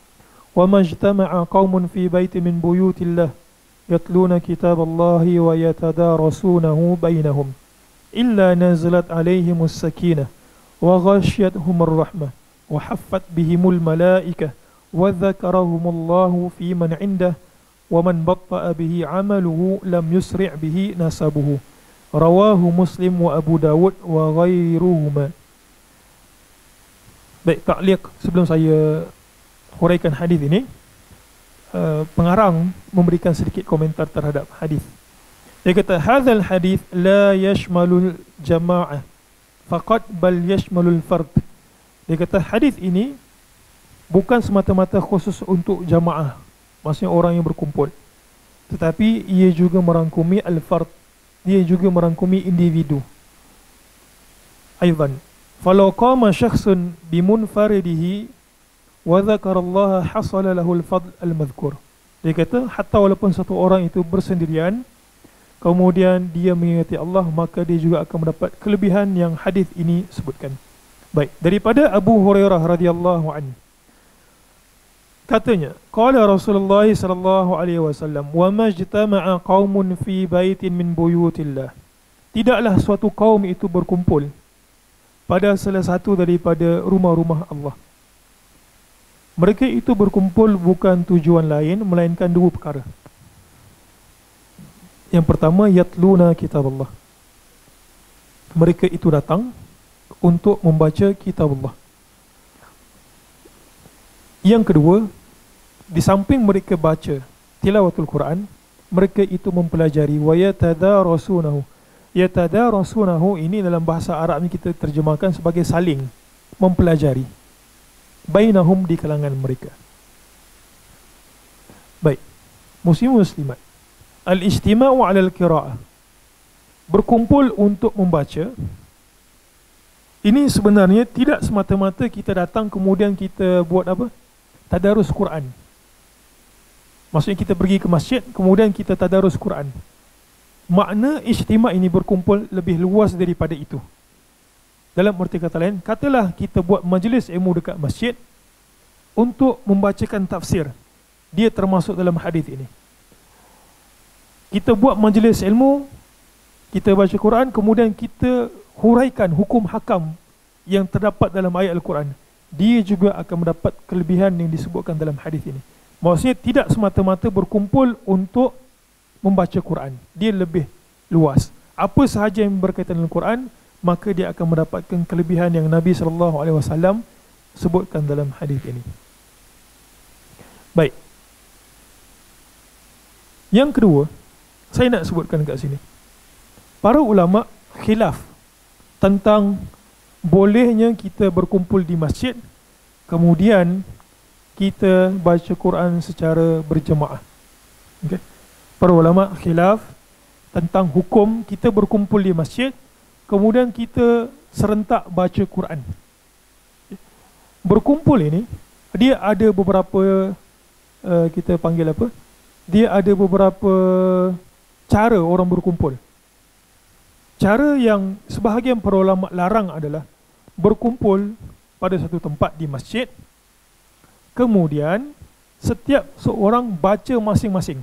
wa majtama'a qaumun fi baitin min buyutillah yatluna kitaballahi wa yatadarasunahu bainahum illa nazalat alaihimus sakinah wa ghashiyatuhumur rahmah wa haffat bihimul malaikah wa dzakarahumullahu fi man 'indah wa man batta'a bihi 'amaluhu lam yusri' bihi nasabuhu. Rawahu Muslim wa Abu Dawud wa ghairuhuma. Baik, taklid sebelum saya huraikan hadis ini, pengarang memberikan sedikit komentar terhadap hadis. Dia kata hadzal hadis la yashmalul jama'ah faqat bal yashmalul fard. Dia kata hadis ini bukan semata-mata khusus untuk jamaah, maksudnya orang yang berkumpul, tetapi ia juga merangkumi al-fard, dia juga merangkumi individu. Aidan, falau qama syakhsun bimunfaridihi wa dzakarallaha hasala lahul fadl al-madhkur. Dia kata hatta walaupun satu orang itu bersendirian kemudian dia mengingati Allah, maka dia juga akan mendapat kelebihan yang hadis ini sebutkan. Baik, daripada Abu Hurairah radhiyallahu anhu, katanya, qala Rasulullah sallallahu alaihi wasallam, wa majtama'a qaumun fi baitin min buyutillah. Tidaklah suatu kaum itu berkumpul pada salah satu daripada rumah-rumah Allah. Mereka itu berkumpul bukan tujuan lain melainkan dua perkara. Yang pertama, yatluna kitab Allah. Mereka itu datang untuk membaca kitab Allah. Yang kedua, di samping mereka baca tilawatul Quran, mereka itu mempelajari wa yatadarasunahu. Yatadarasunahu ini dalam bahasa Arab ni kita terjemahkan sebagai saling mempelajari bainahum, di kalangan mereka. Baik, muslim muslimat, al-ijtima'u 'ala al-qira'ah, berkumpul untuk membaca, ini sebenarnya tidak semata-mata kita datang kemudian kita buat apa? Tadarus Quran. Maksudnya kita pergi ke masjid kemudian kita tadarus Quran. Makna ijtima' ini berkumpul lebih luas daripada itu. Dalam arti kata lain, katalah kita buat majlis ilmu dekat masjid untuk membacakan tafsir. Dia termasuk dalam hadis ini. Kita buat majlis ilmu, kita baca Quran, kemudian kita huraikan hukum hakam yang terdapat dalam ayat Al-Quran. Dia juga akan mendapat kelebihan yang disebutkan dalam hadis ini. Maksudnya tidak semata-mata berkumpul untuk membaca Quran. Dia lebih luas. Apa sahaja yang berkaitan dengan Quran, maka dia akan mendapatkan kelebihan yang Nabi SAW sebutkan dalam hadis ini. Baik. Yang kedua, saya nak sebutkan kat sini. Para ulama khilaf tentang bolehnya kita berkumpul di masjid, kemudian kita baca Quran secara berjemaah. Okay. Para ulama khilaf tentang hukum kita berkumpul di masjid, kemudian kita serentak baca Quran. Berkumpul ini, dia ada beberapa, kita panggil apa? Dia ada beberapa cara orang berkumpul. Cara yang sebahagian para ulama larang adalah berkumpul pada satu tempat di masjid, kemudian setiap seorang baca masing-masing.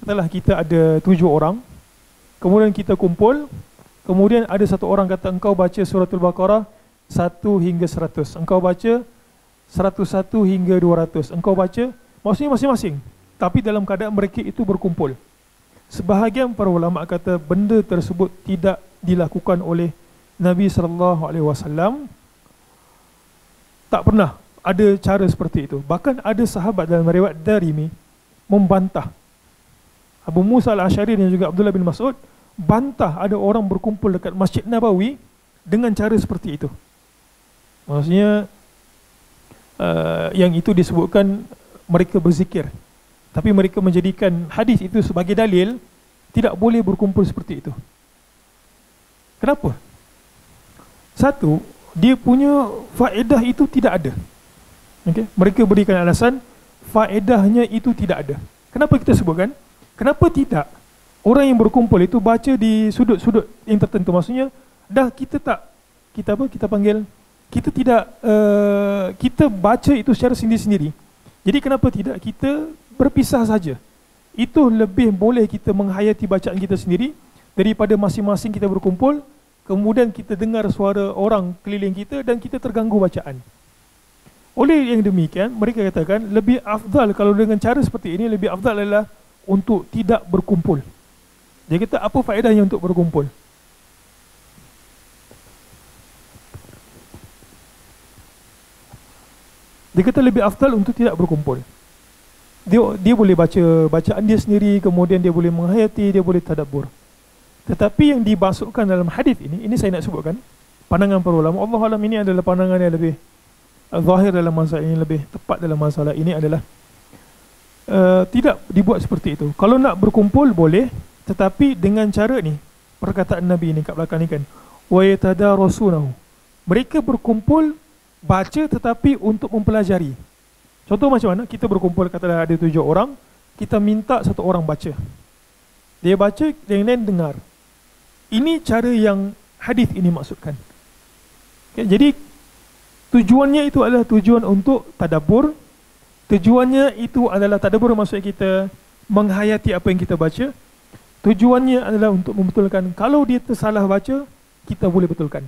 Katalah kita ada 7 orang, kemudian kita kumpul, kemudian ada satu orang kata engkau baca suratul Baqarah 1 hingga 100, engkau baca 101 hingga 200, engkau baca, maksudnya masing-masing, tapi dalam keadaan mereka itu berkumpul. Sebahagian para ulama kata benda tersebut tidak dilakukan oleh Nabi SAW. Tak pernah ada cara seperti itu. Bahkan ada sahabat dalam riwayat Darimi membantah. Abu Musa al-Asy'ari dan juga Abdullah bin Mas'ud bantah ada orang berkumpul dekat Masjid Nabawi dengan cara seperti itu. Maksudnya yang itu disebutkan mereka berzikir, tapi mereka menjadikan hadis itu sebagai dalil tidak boleh berkumpul seperti itu. Kenapa? Satu, dia punya faedah itu tidak ada. Okay? Mereka berikan alasan faedahnya itu tidak ada. Kenapa kita sebutkan? Kenapa tidak orang yang berkumpul itu baca di sudut-sudut yang tertentu? Maksudnya dah kita tak, kita apa? Kita panggil, kita tidak, kita baca itu secara sendiri-sendiri. Jadi kenapa tidak kita berpisah saja? Itu lebih boleh kita menghayati bacaan kita sendiri daripada masing-masing kita berkumpul, kemudian kita dengar suara orang keliling kita dan kita terganggu bacaan. Oleh yang demikian, mereka katakan lebih afdal kalau dengan cara seperti ini, lebih afdal adalah untuk tidak berkumpul. Dia kata apa faedahnya untuk berkumpul? Dia kata lebih afdal untuk tidak berkumpul. Dia boleh baca bacaan dia sendiri, kemudian dia boleh menghayati, dia boleh tadabbur. Tetapi yang dimasukkan dalam hadis ini saya nak sebutkan pandangan para ulama. Allah Alam, ini adalah pandangan yang lebih zahir dalam masalah ini, lebih tepat dalam masalah ini adalah tidak dibuat seperti itu. Kalau nak berkumpul boleh, tetapi dengan cara ni, perkataan Nabi ini kat belakang ni kan, wa yatadarasunahu. Mereka berkumpul baca tetapi untuk mempelajari. Contoh macam mana? Kita berkumpul, katalah ada 7 orang, kita minta satu orang baca. Dia baca, yang lain dengar. Ini cara yang hadis ini maksudkan. Okay, jadi tujuannya itu adalah tujuan untuk tadabbur. Tujuannya itu adalah tadabbur, maksudnya kita menghayati apa yang kita baca. Tujuannya adalah untuk membetulkan. Kalau dia tersalah baca, kita boleh betulkan.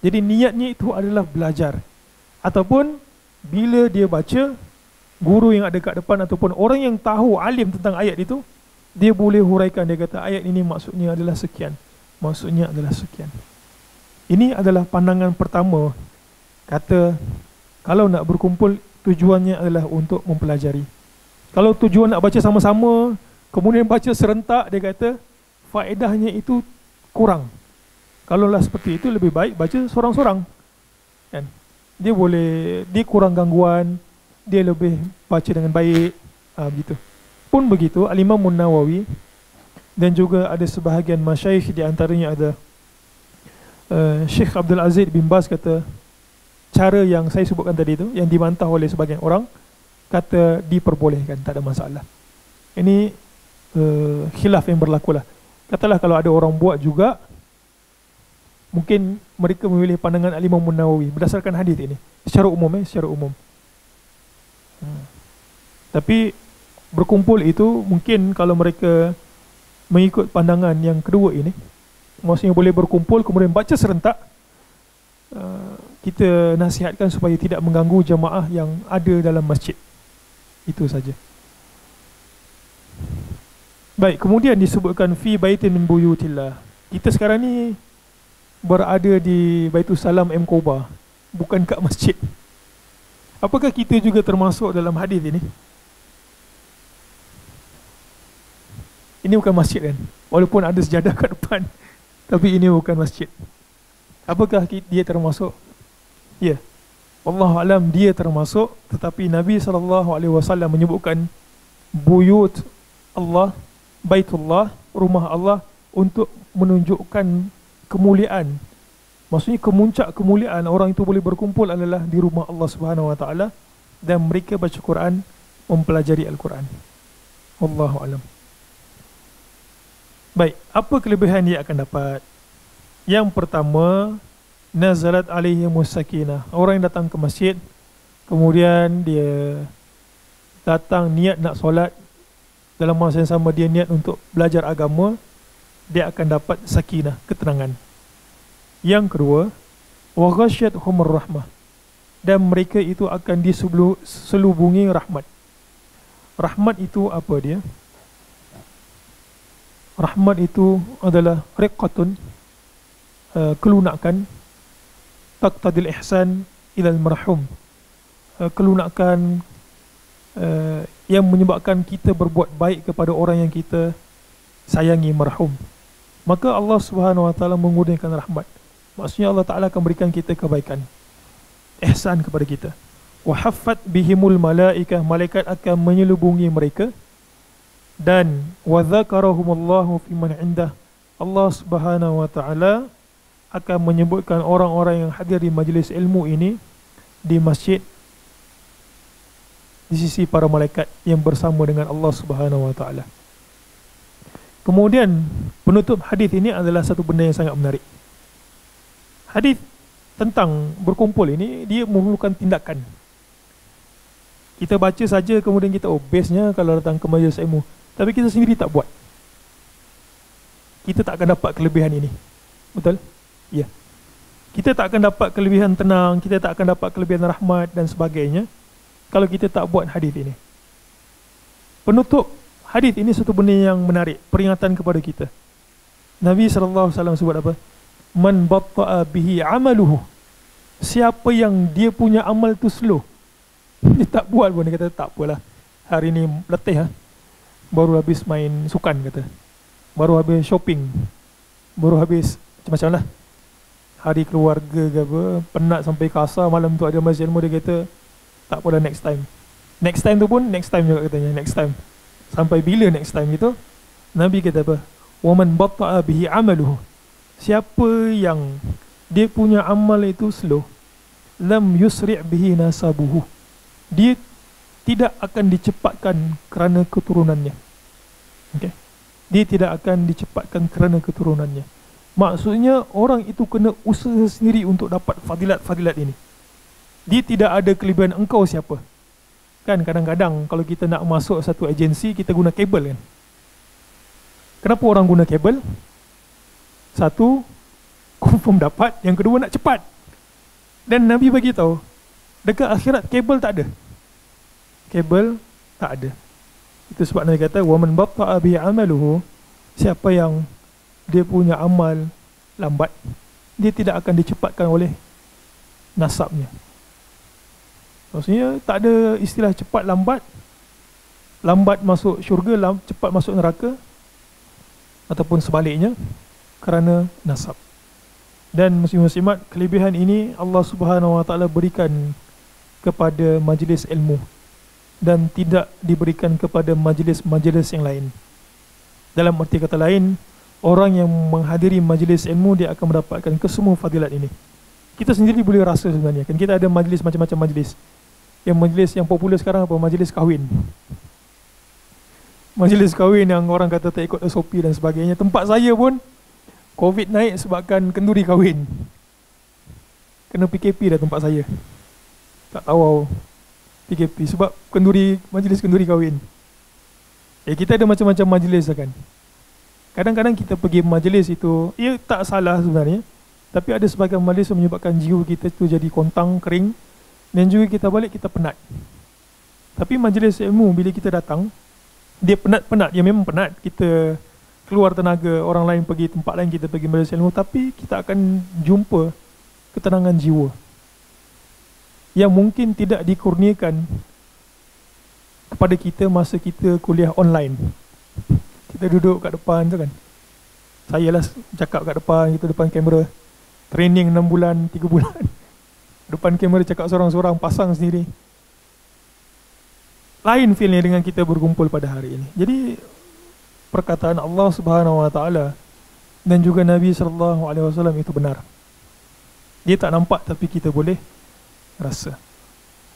Jadi niatnya itu adalah belajar. Ataupun bila dia baca, guru yang ada kat depan ataupun orang yang tahu alim tentang ayat itu, dia boleh huraikan. Dia kata ayat ini maksudnya adalah sekian, maksudnya adalah sekian. Ini adalah pandangan pertama. Kata kalau nak berkumpul, tujuannya adalah untuk mempelajari. Kalau tujuan nak baca sama-sama, kemudian baca serentak, dia kata faedahnya itu kurang. Kalaulah seperti itu, lebih baik baca sorang-sorang, kan? Dia boleh, dia kurang gangguan, dia lebih baca dengan baik, begitu. Pun begitu, Al-Imam Nawawi Dan juga ada sebahagian masyayikh, di antaranya ada Syekh Abdul Aziz bin Baz kata cara yang saya sebutkan tadi itu, yang dibantah oleh sebagian orang, kata diperbolehkan, tak ada masalah. Ini khilaf yang berlaku lah. Katalah kalau ada orang buat juga, mungkin mereka memilih pandangan Al-Imam Nawawi berdasarkan hadis ini secara umum, secara umum. Tapi berkumpul itu mungkin kalau mereka mengikut pandangan yang kedua ini, maksudnya boleh berkumpul kemudian baca serentak, kita nasihatkan supaya tidak mengganggu jamaah yang ada dalam masjid. Itu saja. Baik, kemudian disebutkan fi baitin min buyutillah. Kita sekarang ni berada di Baitul Salam M Koba, bukan kat masjid. Apakah kita juga termasuk dalam hadis ini? Ini bukan masjid kan? Walaupun ada sejadah kat depan, tapi ini bukan masjid. Apakah dia termasuk? Ya, wallahu alam dia termasuk. Tetapi Nabi SAW menyebutkan buyut Allah, Baitullah, rumah Allah, untuk menunjukkan kemuliaan. Maksudnya kemuncak kemuliaan orang itu boleh berkumpul adalah di rumah Allah Subhanahu Wa Taala, dan mereka baca Quran, mempelajari Al-Quran. Wallahu alam. Baik, apa kelebihan dia akan dapat? Yang pertama, nazalat alaihimus sakinah. Orang yang datang ke masjid, kemudian dia datang niat nak solat, dalam masa yang sama dia niat untuk belajar agama, dia akan dapat sakinah, ketenangan. Yang kedua, wa ghasyiathumur rahmah, dan mereka itu akan diselubungi rahmat. Rahmat itu apa dia? Rahmat itu adalah riqqatun, kelunakan, taqtadil ihsan ilal marhum, kelunakan yang menyebabkan kita berbuat baik kepada orang yang kita sayangi, marhum. Maka Allah Subhanahu Wa Taala mengurniakan rahmat. Maksudnya Allah Taala akan berikan kita kebaikan, ihsan kepada kita. Wa haffat bihimul malaikah, malaikat akan menyelubungi mereka. Dan wa dzakarahumullahu fiman indah, Allah Subhanahu Wa Taala akan menyebutkan orang-orang yang hadir di majlis ilmu ini di masjid di sisi para malaikat yang bersama dengan Allah Subhanahu Wa Taala. Kemudian penutup hadis ini adalah satu benda yang sangat menarik. Hadis tentang berkumpul ini dia memerlukan tindakan. Kita baca saja kemudian kita best-nya kalau datang ke majlis ilmu, tapi kita sendiri tak buat, kita tak akan dapat kelebihan ini. Betul? Ya. Kita tak akan dapat kelebihan tenang, kita tak akan dapat kelebihan rahmat dan sebagainya kalau kita tak buat hadis ini. Penutup hadis ini satu benda yang menarik, peringatan kepada kita. Nabi SAW sebut apa? Man batta'a bihi amaluhu, siapa yang dia punya amal tu slow, dia tak buat pun, dia kata tak apalah, hari ni letih baru habis main sukan, kata baru habis shopping, baru habis macam-macam lah, hari keluarga ke apa, penat sampai kasar, malam tu ada majlis ilmu, dia kata tak apalah, next time. Next time tu pun next time juga katanya, next time. Sampai bila next time itu? Nabi kata apa? Wa man batta'a bihi amaluhu, siapa yang dia punya amal itu slow, lam yusri' bihi nasabuhu, dia tidak akan dicepatkan kerana keturunannya. Okay? Dia tidak akan dicepatkan kerana keturunannya. Maksudnya orang itu kena usaha sendiri untuk dapat fadilat-fadilat ini. Dia tidak ada kelebihan engkau siapa. Kan kadang-kadang kalau kita nak masuk satu agensi, kita guna kabel kan. Kenapa orang guna kabel? Satu, confirm dapat. Yang kedua, nak cepat. Dan Nabi bagi tahu, dekat akhirat kabel tak ada. Kabel tak ada. Itu sebab Nabi kata, wa man batta'a bi amaluhu, siapa yang dia punya amal lambat, dia tidak akan dicepatkan oleh nasabnya. Maksudnya tak ada istilah cepat lambat. Lambat masuk syurga, cepat masuk neraka, ataupun sebaliknya, kerana nasab. Dan muslim-muslimat, kelebihan ini Allah Subhanahu Wa Taala berikan kepada majlis ilmu dan tidak diberikan kepada majlis-majlis yang lain. Dalam arti kata lain, orang yang menghadiri majlis ilmu dia akan mendapatkan kesemua fadilat ini. Kita sendiri boleh rasa sebenarnya kan, kita ada majlis macam-macam majlis. Yang majlis yang popular sekarang apa? Majlis kahwin. Majlis kahwin yang orang kata tak ikut SOP dan sebagainya. Tempat saya pun COVID naik sebabkan kenduri kahwin. Kena PKP dah tempat saya. Tak tahu PKP sebab majlis kenduri kahwin. Kita ada macam-macam majlis kan. Kadang-kadang kita pergi majlis itu, ia tak salah sebenarnya, tapi ada sebagian majlis yang menyebabkan jiwa kita tu jadi kontang, kering, dan juga kita balik kita penat. Tapi majlis ilmu bila kita datang, dia penat-penat, dia memang penat. Kita keluar tenaga, orang lain pergi tempat lain, kita pergi majlis ilmu, tapi kita akan jumpa ketenangan jiwa yang mungkin tidak dikurniakan kepada kita masa kita kuliah online. Kita duduk kat depan tu kan, saya lah cakap kat depan, kita depan kamera, training 6 bulan, 3 bulan depan kamera cakap seorang-seorang, pasang sendiri. Lain feelnya dengan kita berkumpul pada hari ini. Jadi perkataan Allah Subhanahu Wa Taala dan juga Nabi Sallallahu Alaihi Wasallam itu benar. Dia tak nampak tapi kita boleh rasa.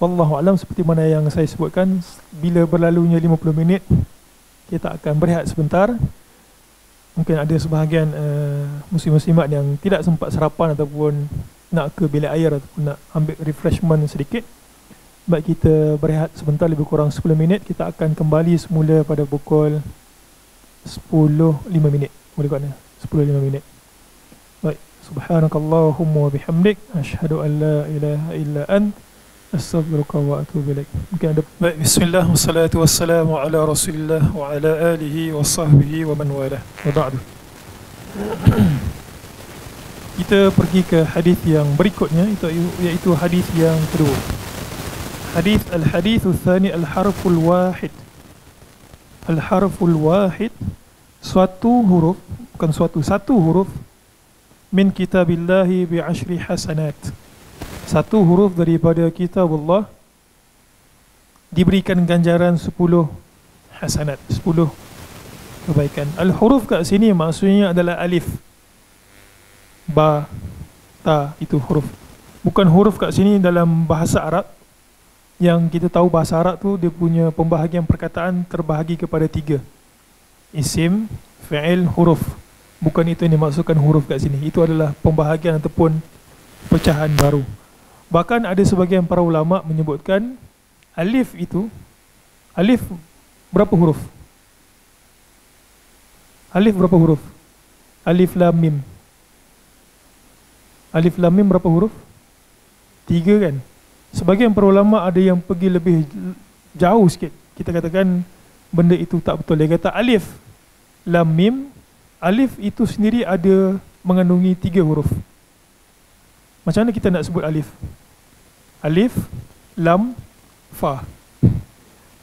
Wallahu alam, seperti mana yang saya sebutkan, bila berlalunya 50 minit kita akan berehat sebentar. Mungkin ada sebahagian muslim-muslimat yang tidak sempat sarapan ataupun nak ke bilik air ataupun nak ambil refreshment sedikit. Baik, kita berehat sebentar, lebih kurang 10 minit. Kita akan kembali semula pada pukul 10.05. Boleh kat mana? 10.05. Baik, subhanakallahumma wa bihamdik, asyhadu an la ilaha illa ant, astaghfiruka wa atubu ilaik. Mungkin ada. Baik, bismillah, wassalatu wassalamu ala rasulillah wa ala alihi wa sahbihi wa man walah. Wa ba'du. Kita pergi ke hadis yang berikutnya, iaitu hadis yang kedua. Hadis al-hadithu tsani al-harful wahid. Al-harful wahid, satu huruf, bukan satu huruf, min kitabillahi bi 10 hasanat. Satu huruf daripada kitab Allah diberikan ganjaran 10 hasanat, 10 kebaikan. Al-huruf kat sini maksudnya adalah alif, ba, ta, itu huruf. Bukan huruf kat sini dalam bahasa Arab. Yang kita tahu bahasa Arab tu dia punya pembahagian perkataan terbahagi kepada 3. Isim, fi'il, huruf. Bukan itu yang dimaksudkan huruf kat sini. Itu adalah pembahagian ataupun pecahan baru. Bahkan ada sebagian para ulama menyebutkan alif itu, alif berapa huruf? Alif berapa huruf? Alif lam mim. Alif lam mim berapa huruf? 3 kan? Sebagian para ulama ada yang pergi lebih jauh sikit. Kita katakan benda itu tak betul. Dia kata alif lam mim, alif itu sendiri ada mengandungi 3 huruf. Macam mana kita nak sebut alif? Alif lam fa.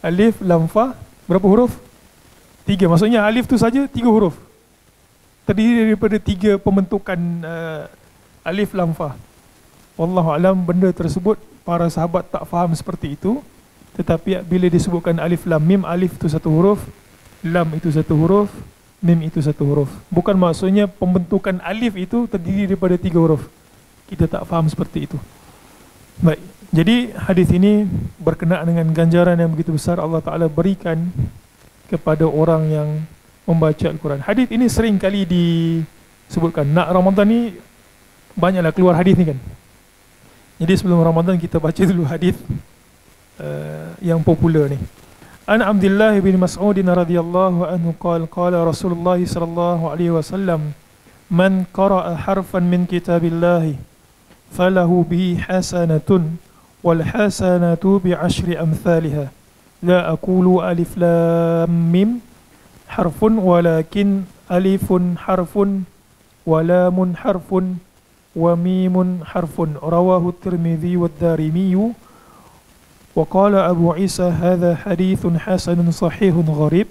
Alif lam fa berapa huruf? 3. Maksudnya alif tu saja 3 huruf. Terdiri daripada 3 pembentukan alif lam fa. Wallahu alam, benda tersebut para sahabat tak faham seperti itu. Tetapi bila disebutkan alif lam mim, alif itu 1 huruf, lam itu 1 huruf, mim itu 1 huruf. Bukan maksudnya pembentukan alif itu terdiri daripada 3 huruf. Kita tak faham seperti itu. Baik, jadi hadis ini berkenaan dengan ganjaran yang begitu besar Allah Ta'ala berikan kepada orang yang membaca Al-Quran. Hadis ini sering kali disebutkan. Nak Ramadan ni banyaklah keluar hadis ni kan. Jadi sebelum Ramadan kita baca dulu hadis yang popular ni. An Abdullah bin Mas'ud radhiyallahu anhu qala Rasulullah sallallahu alaihi wasallam, man qara'a harfan min kitabillah falahu bihi hasanatun wal hasanatu bi 10 amsalha. La aqulu alif lam mim harfun walakin alifun harfun wa lamun harfun wa mimun harfun. Rawahu at-Tirmidzi wad-Darimi. Wa qala Abu Isa hadha hadithun hasanun sahihun gharib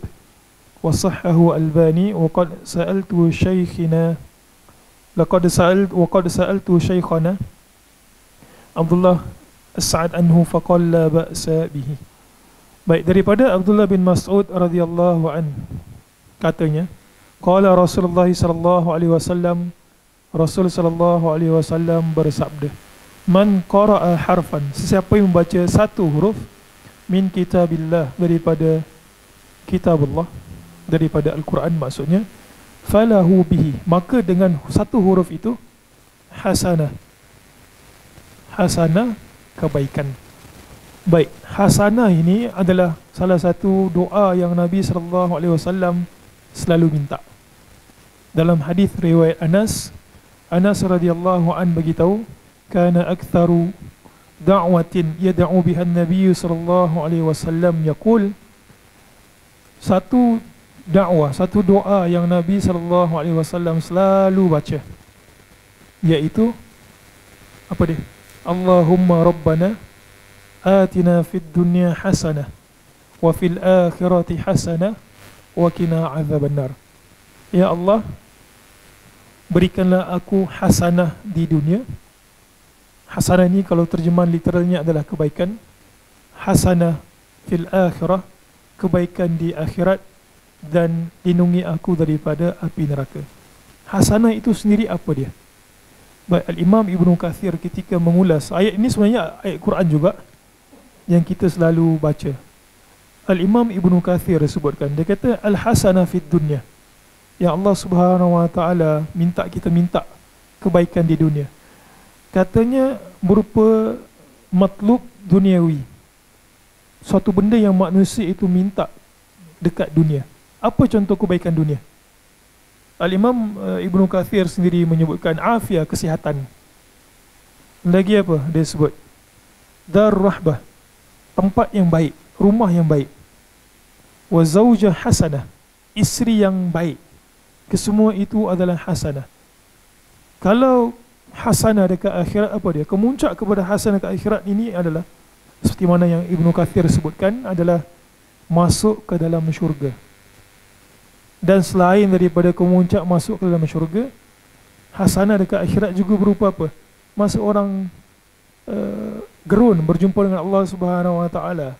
wa sahhahu Albani. Wa qad sa'altu shaykhina sa'altu shaykhana Abdullah As-Sa'ad anhu faqala la ba'sa bihi. Baik, daripada Abdullah bin Mas'ud radhiyallahu anhu, Katanya, qala Rasulullah sallallahu alaihi wasallam, Rasul sallallahu alaihi wasallam bersabda, man qara'a harfan, sesiapa yang membaca satu huruf min kitabillah, daripada kitab Allah, daripada Al-Quran maksudnya, falahu bihi, maka dengan satu huruf itu hasanah, hasanah kebaikan. Baik, hasanah ini adalah salah satu doa yang Nabi sallallahu alaihi wasallam selalu minta. Dalam hadis riwayat Anas, Anas radhiyallahu an beritahu, kana aktharu da'watin yad'u biha an-nabiy sallallahu alaihi wasallam yaqul, satu dakwah, satu doa yang Nabi sallallahu alaihi wasallam selalu baca, iaitu apa dia? Allahumma rabbana atina fid dunya hasanah wa fil akhirati hasanah wa qina adzabannar. Ya Allah, berikanlah aku hasanah di dunia. Hasanah ini kalau terjemahan literalnya adalah kebaikan. Hasanah fil akhirah, kebaikan di akhirat, dan lindungi aku daripada api neraka. Hasanah itu sendiri apa dia? Baik, Al-Imam Ibnu Kathir ketika mengulas ayat ini, sebenarnya ayat Quran juga yang kita selalu baca. Al-Imam Ibnu Kathir sebutkan, dia kata al-hasanah fid dunya, yang Allah Subhanahu wa taala minta kita minta kebaikan di dunia, katanya berupa matlub duniawi, suatu benda yang manusia itu minta dekat dunia. Apa contoh kebaikan dunia? Al-Imam Ibnu Kathir sendiri menyebutkan afiah, kesihatan. Lagi apa dia sebut? Dar rahbah, tempat yang baik, rumah yang baik. Wa zaujah hasanah, isteri yang baik. Kesemua itu adalah hasanah. Kalau hasanah dekat akhirat, apa dia? Kemuncak kepada hasanah dekat akhirat ini adalah seperti mana yang Ibnu Kathir sebutkan, adalah masuk ke dalam syurga. Dan selain daripada kemuncak masuk ke dalam syurga, hasanah dekat akhirat juga berupa apa? Masa orang gerun berjumpa dengan Allah Subhanahu wa taala,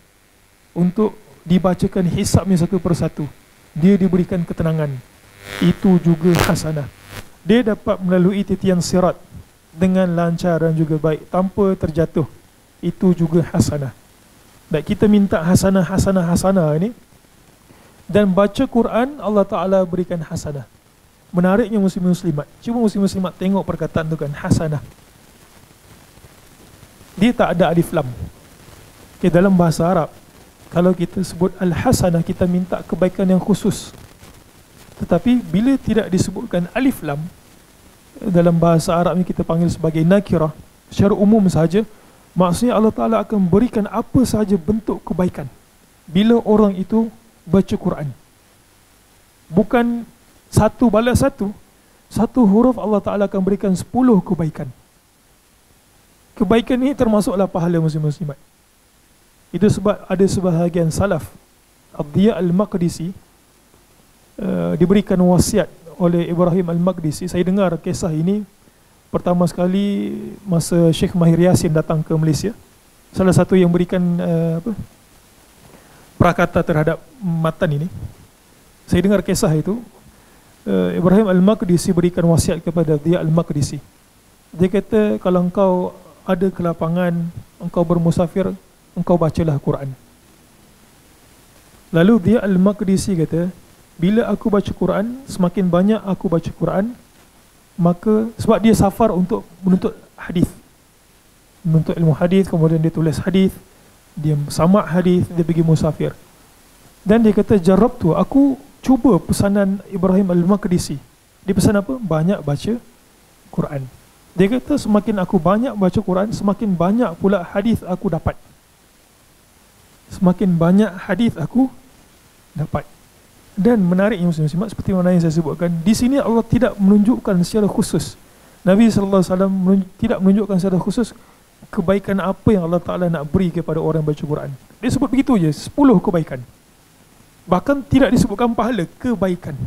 untuk dibacakan hisabnya satu persatu, dia diberikan ketenangan. Itu juga hasanah. Dia dapat melalui titian sirat dengan lancar dan juga baik, tanpa terjatuh. Itu juga hasanah. Dan kita minta hasanah, hasanah, hasanah ini, dan baca Quran, Allah Ta'ala berikan hasanah. Menariknya muslim-muslimat, cuba muslim-muslimat tengok perkataan itu kan, hasanah. Dia tak ada alif lam. Okay, dalam bahasa Arab, kalau kita sebut al-hasanah, kita minta kebaikan yang khusus. Tetapi bila tidak disebutkan alif lam, dalam bahasa Arab ni kita panggil sebagai nakirah, secara umum sahaja, maksudnya Allah Ta'ala akan berikan apa sahaja bentuk kebaikan bila orang itu baca Quran. Bukan satu balas satu, satu huruf Allah Ta'ala akan berikan 10 kebaikan. Kebaikan ini termasuklah pahala muslim-muslimat. Itu sebab ada sebahagian salaf, Ad-Diya Al-Maqdisi, diberikan wasiat oleh Ibrahim Al-Maqdisi. Saya dengar kisah ini pertama sekali masa Syekh Mahir Yasin datang ke Malaysia. Salah satu yang berikan prakata terhadap matan ini. Saya dengar kisah itu. Ibrahim Al-Maqdisi berikan wasiat kepada Dia Al-Maqdisi. Dia kata, kalau engkau ada kelapangan, engkau bermusafir, engkau bacalah Quran. Lalu Dia Al-Maqdisi kata, bila aku baca Quran, semakin banyak aku baca Quran, maka sebab dia safar untuk menuntut hadis, menuntut ilmu hadis, kemudian dia tulis hadis, dia samak hadis, dia pergi musafir. Dan dia kata, jarab tu, aku cuba pesanan Ibrahim Al-Maqdisi. Dia pesan apa? Banyak baca Quran. Dia kata, semakin aku banyak baca Quran, semakin banyak pula hadis aku dapat. Semakin banyak hadis aku dapat. Dan menariknya muslim-muslimat, seperti mana yang saya sebutkan, di sini Allah tidak menunjukkan secara khusus, Nabi sallallahu alaihi wasallam tidak menunjukkan secara khusus kebaikan apa yang Allah Ta'ala nak beri kepada orang baca Quran. Dia sebut begitu je, 10 kebaikan. Bahkan tidak disebutkan pahala, kebaikan.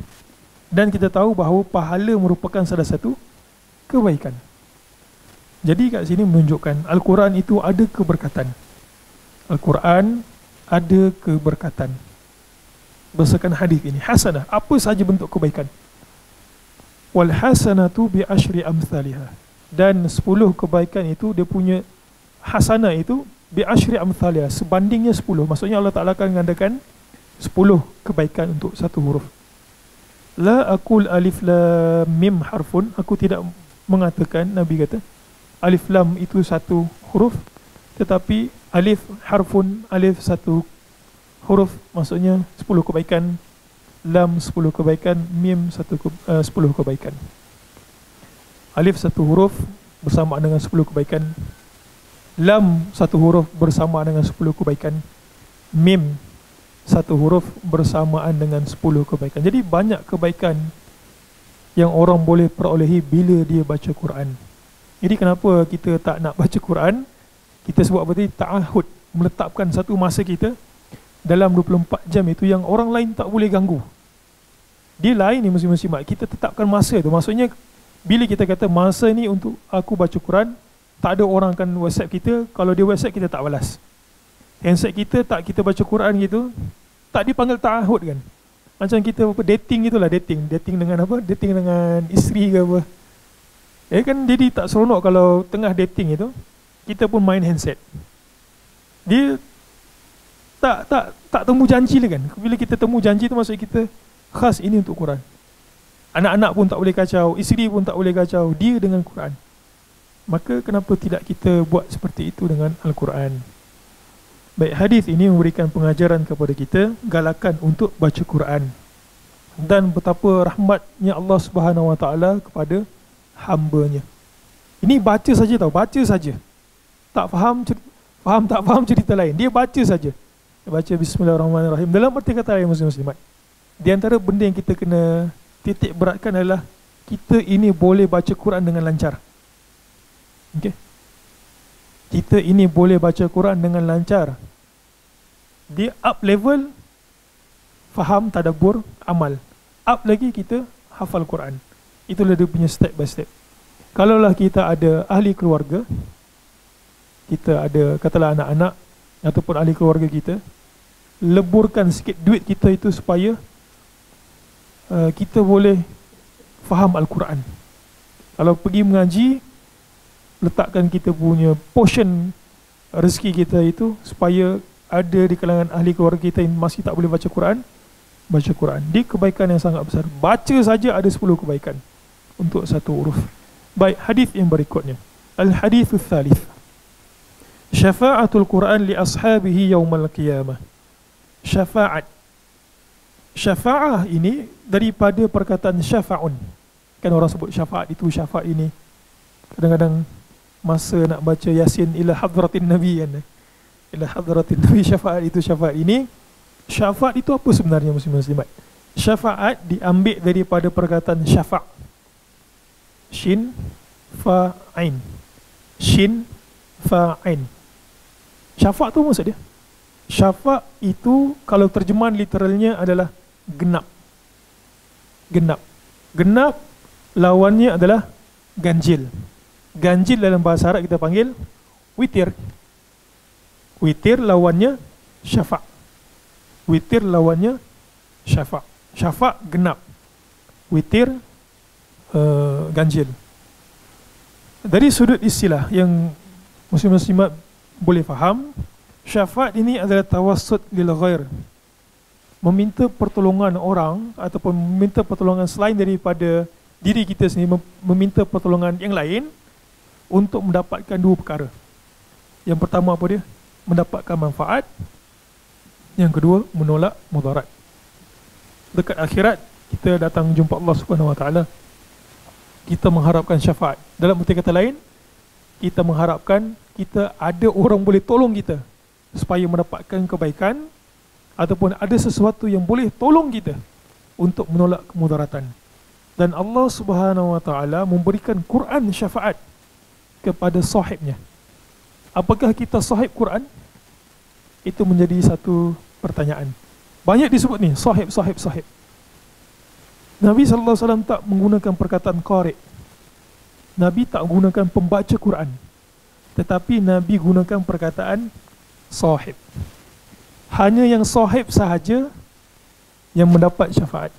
Dan kita tahu bahawa pahala merupakan salah satu kebaikan. Jadi kat sini menunjukkan Al-Quran itu ada keberkatan. Al-Quran ada keberkatan. berdasarkan hadis ini. Hasanah, apa saja bentuk kebaikan. Wal hasanatu bi asyri amsalihah. Dan 10 kebaikan itu dia punya hasanah itu bi asyri amsalihah, sebandingnya 10. Maksudnya Allah Taala akan mengadakan 10 kebaikan untuk satu huruf. La aqul alif lam mim harfun, aku tidak mengatakan, Nabi kata alif lam itu satu huruf, tetapi alif harfun, alif satu huruf, maksudnya 10 kebaikan, lam 10 kebaikan, mim 10 kebaikan. Alif satu huruf bersamaan dengan 10 kebaikan, lam satu huruf bersamaan dengan 10 kebaikan, mim satu huruf bersamaan dengan 10 kebaikan. Jadi banyak kebaikan yang orang boleh perolehi bila dia baca Quran. Jadi kenapa kita tak nak baca Quran? Kita sebut apa tadi? Ta'ahud, meletakkan satu masa kita dalam 24 jam itu yang orang lain tak boleh ganggu. Dia lain ni muslim-muslimat. Kita tetapkan masa tu. Maksudnya bila kita kata masa ni untuk aku baca Quran, tak ada orang akan WhatsApp kita. Kalau dia WhatsApp, kita tak balas. Handset kita tak kita baca Quran gitu, tak dipanggil ta'ahud kan. Macam kita apa, dating itulah, dating dengan apa, dating dengan isteri ke apa. Kan jadi tak seronok kalau tengah dating itu kita pun main handset. Dia tak temu janji lah kan. Bila kita temu janji tu maksud kita khas ini untuk Quran. Anak-anak pun tak boleh kacau, isteri pun tak boleh kacau, dia dengan Quran. Maka kenapa tidak kita buat seperti itu dengan Al-Quran? Baik, hadis ini memberikan pengajaran kepada kita, galakan untuk baca Quran dan betapa rahmatnya Allah Subhanahu Wa Taala kepada hamba-Nya. Ini baca saja tau, baca saja. Tak faham tak faham cerita lain. Dia baca saja. Dia baca Bismillahirrahmanirrahim. Dalam arti kata lain muslim-muslimat, di antara benda yang kita kena titik beratkan adalah kita ini boleh baca Quran dengan lancar. Okey. Kita ini boleh baca Quran dengan lancar. Dia up level, faham, tadabbur, amal. Up lagi kita hafal Quran. Itulah dia punya step by step. Kalaulah kita ada ahli keluarga, kita ada katalah anak-anak ataupun ahli keluarga kita, leburkan sikit duit kita itu supaya kita boleh faham Al-Quran. Kalau pergi mengaji, letakkan kita punya portion rezeki kita itu supaya ada di kalangan ahli keluarga kita yang masih tak boleh baca Quran, baca Quran. Di kebaikan yang sangat besar. Baca saja ada 10 kebaikan untuk satu huruf. Baik, hadis yang berikutnya. Al-hadithul thalith. Syafa'atul Quran li ashabihi yaumal qiyamah. Syafa'at. Syafa'ah ini daripada perkataan syafa'un. Kan orang sebut syafa'at itu, syafa'at ini. Kadang-kadang masa nak baca Yasin ila hadratin Nabi kan, ila hadratin Nabi, syafaat itu, syafaat ini. Syafaat itu apa sebenarnya muslim-muslimat? Syafaat diambil daripada perkataan syafa', shin fa ain, shin fa ain. Syafa' tu maksud dia, syafa' itu kalau terjemahan literalnya adalah genap. Genap lawannya adalah ganjil. Ganjil dalam bahasa Arab kita panggil witir. Witir lawannya syafa'. Witir lawannya syafa'. Syafa' genap, witir ganjil. Dari sudut istilah yang muslim-muslimat boleh faham, syafa' ini adalah tawassut lil ghair, meminta pertolongan orang ataupun meminta pertolongan selain daripada diri kita sendiri, meminta pertolongan yang lain untuk mendapatkan dua perkara. Yang pertama apa dia? Mendapatkan manfaat. Yang kedua, menolak mudarat. Dekat akhirat, kita datang jumpa Allah Subhanahu Wa Taala, kita mengharapkan syafaat. Dalam arti kata lain, kita mengharapkan kita ada orang boleh tolong kita supaya mendapatkan kebaikan, ataupun ada sesuatu yang boleh tolong kita untuk menolak kemudaratan. Dan Allah Subhanahu Wa Taala memberikan Quran syafaat kepada sahibnya. Apakah kita sahib Quran? Itu menjadi satu pertanyaan. Banyak disebut ni, sahib. Nabi SAW tak menggunakan perkataan qari'. Nabi tak menggunakan pembaca Quran. Tetapi Nabi gunakan perkataan sahib. Hanya yang sahib sahaja yang mendapat syafaat.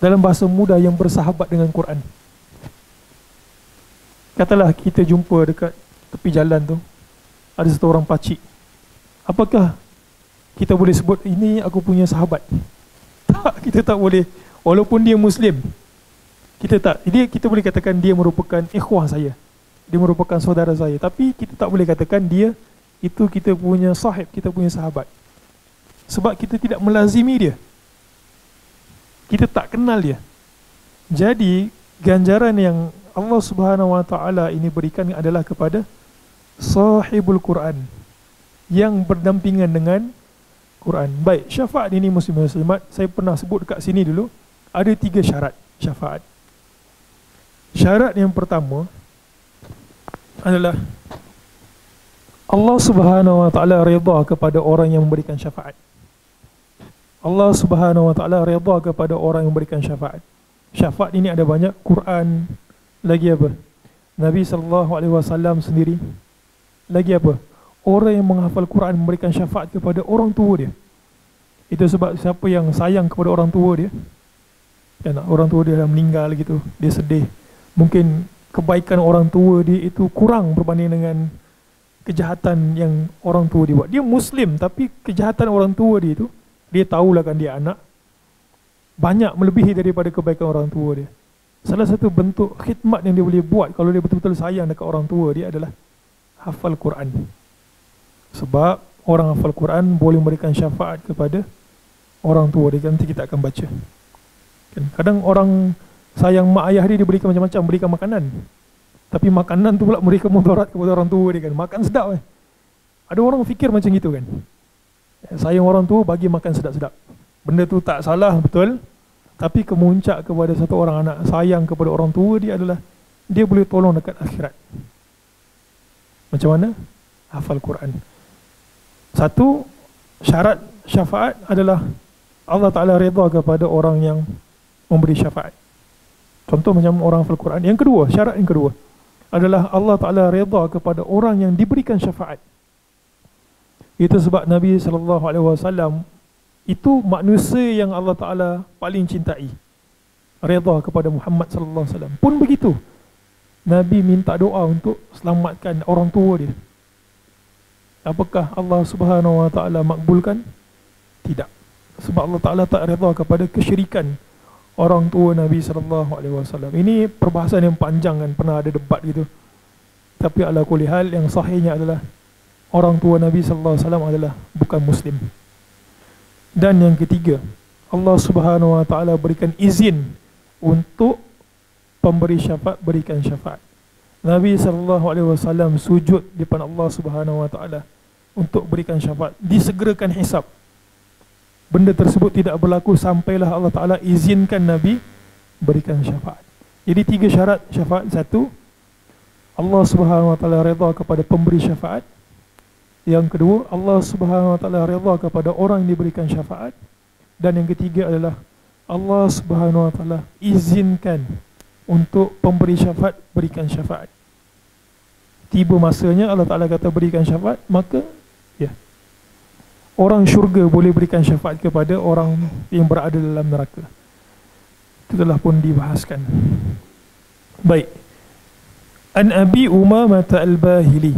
Dalam bahasa mudah, yang bersahabat dengan Quran. Katalah kita jumpa dekat tepi jalan tu, ada satu orang pacik. Apakah kita boleh sebut ini aku punya sahabat? Tak, kita tak boleh. Walaupun dia Muslim, kita tak. Jadi kita boleh katakan dia merupakan ikhwah saya, dia merupakan saudara saya. Tapi kita tak boleh katakan dia itu kita punya sahib, kita punya sahabat. Sebab kita tidak melazimi dia, kita tak kenal dia. Jadi ganjaran yang Allah Subhanahu Wa Taala ini berikan adalah kepada sahibul Quran, yang berdampingan dengan Quran. Baik, syafaat ini muslim muslimat, saya pernah sebut dekat sini dulu, ada 3 syarat syafaat. Syarat yang pertama adalah Allah Subhanahu Wa Taala redha kepada orang yang memberikan syafaat. Allah Subhanahu Wa Taala redha kepada orang yang memberikan syafaat. Syafaat ini ada banyak. Quran, lagi apa? Nabi SAW sendiri, lagi apa? Orang yang menghafal Quran memberikan syafaat kepada orang tua dia. Itu sebab siapa yang sayang kepada orang tua dia, kan, orang tua dia dah meninggal gitu, dia sedih. Mungkin kebaikan orang tua dia itu kurang berbanding dengan kejahatan yang orang tua dia buat. Dia Muslim, tapi kejahatan orang tua dia itu, dia tahulah kan dia anak, banyak melebihi daripada kebaikan orang tua dia. Salah satu bentuk khidmat yang dia boleh buat kalau dia betul-betul sayang dekat orang tua dia adalah hafal Quran. Sebab orang hafal Quran boleh memberikan syafaat kepada orang tua dia. Nanti kita akan baca. Kan, kadang orang sayang mak ayah dia berikan macam-macam, berikan makanan. Tapi makanan tu pula memberikan mudarat kepada orang tua dia kan. Makan sedap kan. Ada orang fikir macam gitu kan. Sayang orang tua bagi makan sedap-sedap. Benda tu tak salah, betul. Tapi kemuncak kepada satu orang anak sayang kepada orang tua dia adalah dia boleh tolong dekat akhirat. Macam mana? Hafal Quran. Satu syarat syafaat adalah Allah Ta'ala redha kepada orang yang memberi syafaat. Contoh macam orang hafal Quran. Yang kedua, syarat yang kedua adalah Allah Ta'ala redha kepada orang yang diberikan syafaat. Itu sebab Nabi SAW itu manusia yang Allah Ta'ala paling cintai, redha kepada Muhammad SAW. Pun begitu, Nabi minta doa untuk selamatkan orang tua dia. Apakah Allah Subhanahu Wa Ta'ala makbulkan? Tidak. Sebab Allah Ta'ala tak redha kepada kesyirikan orang tua Nabi SAW. Ini perbahasan yang panjang kan, pernah ada debat gitu. Tapi ala kulli hal, yang sahihnya adalah orang tua Nabi SAW adalah bukan Muslim. Dan yang ketiga, Allah Subhanahu Wa Ta'ala berikan izin untuk pemberi syafaat berikan syafaat. Nabi SAW sujud di depan Allah Subhanahu Wa Ta'ala untuk berikan syafaat. Disegerakan hisab. Benda tersebut tidak berlaku sampailah Allah Ta'ala izinkan Nabi berikan syafaat. Jadi 3 syarat syafaat. Satu, Allah Subhanahu Wa Ta'ala redha kepada pemberi syafaat. Yang kedua, Allah Subhanahu Wa Ta'ala redha kepada orang yang diberikan syafaat. Dan yang ketiga adalah Allah Subhanahu Wa Ta'ala izinkan untuk pemberi syafaat berikan syafaat. Tiba masanya Allah Ta'ala kata berikan syafaat, maka ya, orang syurga boleh berikan syafaat kepada orang yang berada dalam neraka. Itu telah pun dibahaskan. Baik. An Abi Umamah Al-Bahili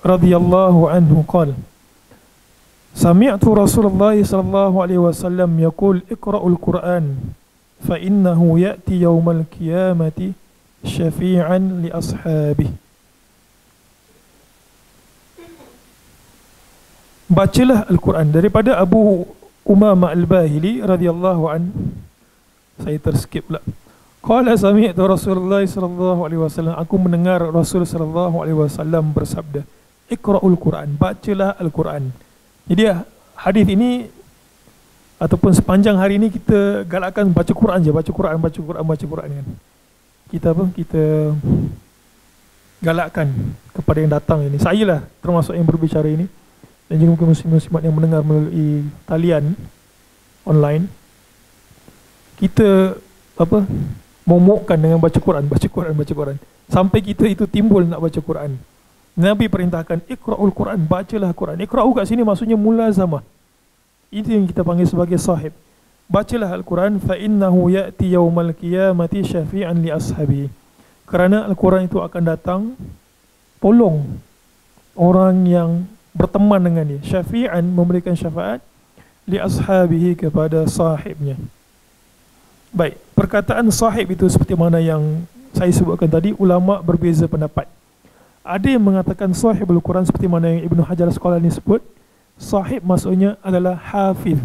radhiyallahu anhu qala Sami'tu Rasulullah sallallahu alaihi wasallam yaqul iqra'ul Qur'an fa innahu ya'ti yaumal qiyamati syafi'an li ashabihi. Bacalah Al-Quran. Daripada Abu Umamah Al-Bahili radhiyallahu an, saya terskip pula. Qala sami'tu Rasulullah sallallahu alaihi wasallam, aku mendengar Rasul sallallahu alaihi wasallam bersabda, Iqra'ul Quran, bacalah Al-Quran. Jadi hadis ini ataupun sepanjang hari ini kita galakkan baca Quran je, baca Quran, baca Quran, baca Quran kan. Kita apa? Kita galakkan kepada yang datang ini. Saya lah termasuk yang berbicara ini. Dan juga mungkin muslim-muslimat yang mendengar melalui talian online. Kita apa? Momokkan dengan baca Quran, baca Quran, baca Quran. Sampai kita itu timbul nak baca Quran. Nabi perintahkan Iqra'ul Quran, bacalah Quran. Iqra'u kat sini maksudnya mulazamah. Itu yang kita panggil sebagai sahib. Bacalah Al-Quran, fa innahu ya'ti yaumal qiyamati syafi'an li ashabi. Kerana Al-Quran itu akan datang tolong orang yang berteman dengan dia. Syafi'an, memberikan syafaat, li ashabihi, kepada sahibnya. Baik, perkataan sahib itu seperti mana yang saya sebutkan tadi, ulama berbeza pendapat. Ada yang mengatakan sahib Al-Quran seperti mana yang Ibnu Hajar Asqalani sebut, sahib maksudnya adalah hafiz,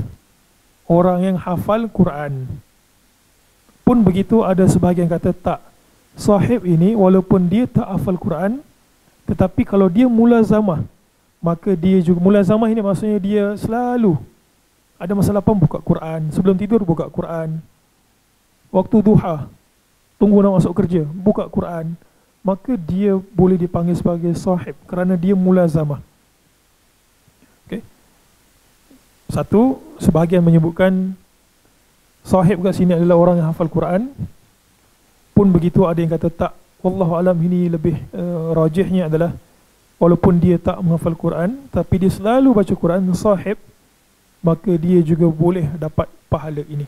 orang yang hafal Quran. Pun begitu, ada sebahagian kata tak, sahib ini walaupun dia tak hafal Quran, tetapi kalau dia mulazamah, maka dia juga, mulazamah ini maksudnya dia selalu ada masa lapang buka Quran, sebelum tidur buka Quran, waktu duha, tunggu nak masuk kerja, buka Quran, maka dia boleh dipanggil sebagai sahib kerana dia mulazamah. Okay. Satu, sebahagian menyebutkan sahib kat sini adalah orang yang hafal Quran. Pun begitu, ada yang kata tak, wallahu alam, ini lebih rajihnya adalah walaupun dia tak menghafal Quran, tapi dia selalu baca Quran, sahib, maka dia juga boleh dapat pahala ini.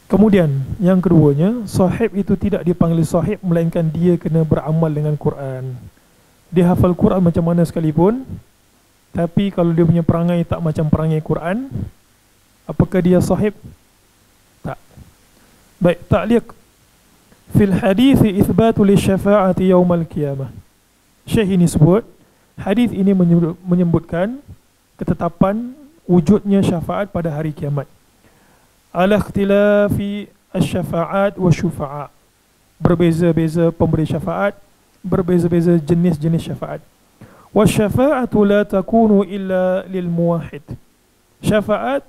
Kemudian yang keduanya, sahib itu tidak dipanggil sahib melainkan dia kena beramal dengan Quran. Dia hafal Quran macam mana sekalipun, tapi kalau dia punya perangai tak macam perangai Quran, apakah dia sahib? Tak. Baik, ta'liq fil hadis itsbatu lisyafa'ati yaumal qiyamah. Syekh ini sebut, hadis ini menyebutkan ketetapan wujudnya syafaat pada hari kiamat. Ala ikhtilafi asy-syafa'at wa syufa'a. Berbeza-beza pemberi syafaat, berbeza-beza jenis-jenis syafaat. Wa syafa'atu la takunu illa lil muwahhid. Syafaat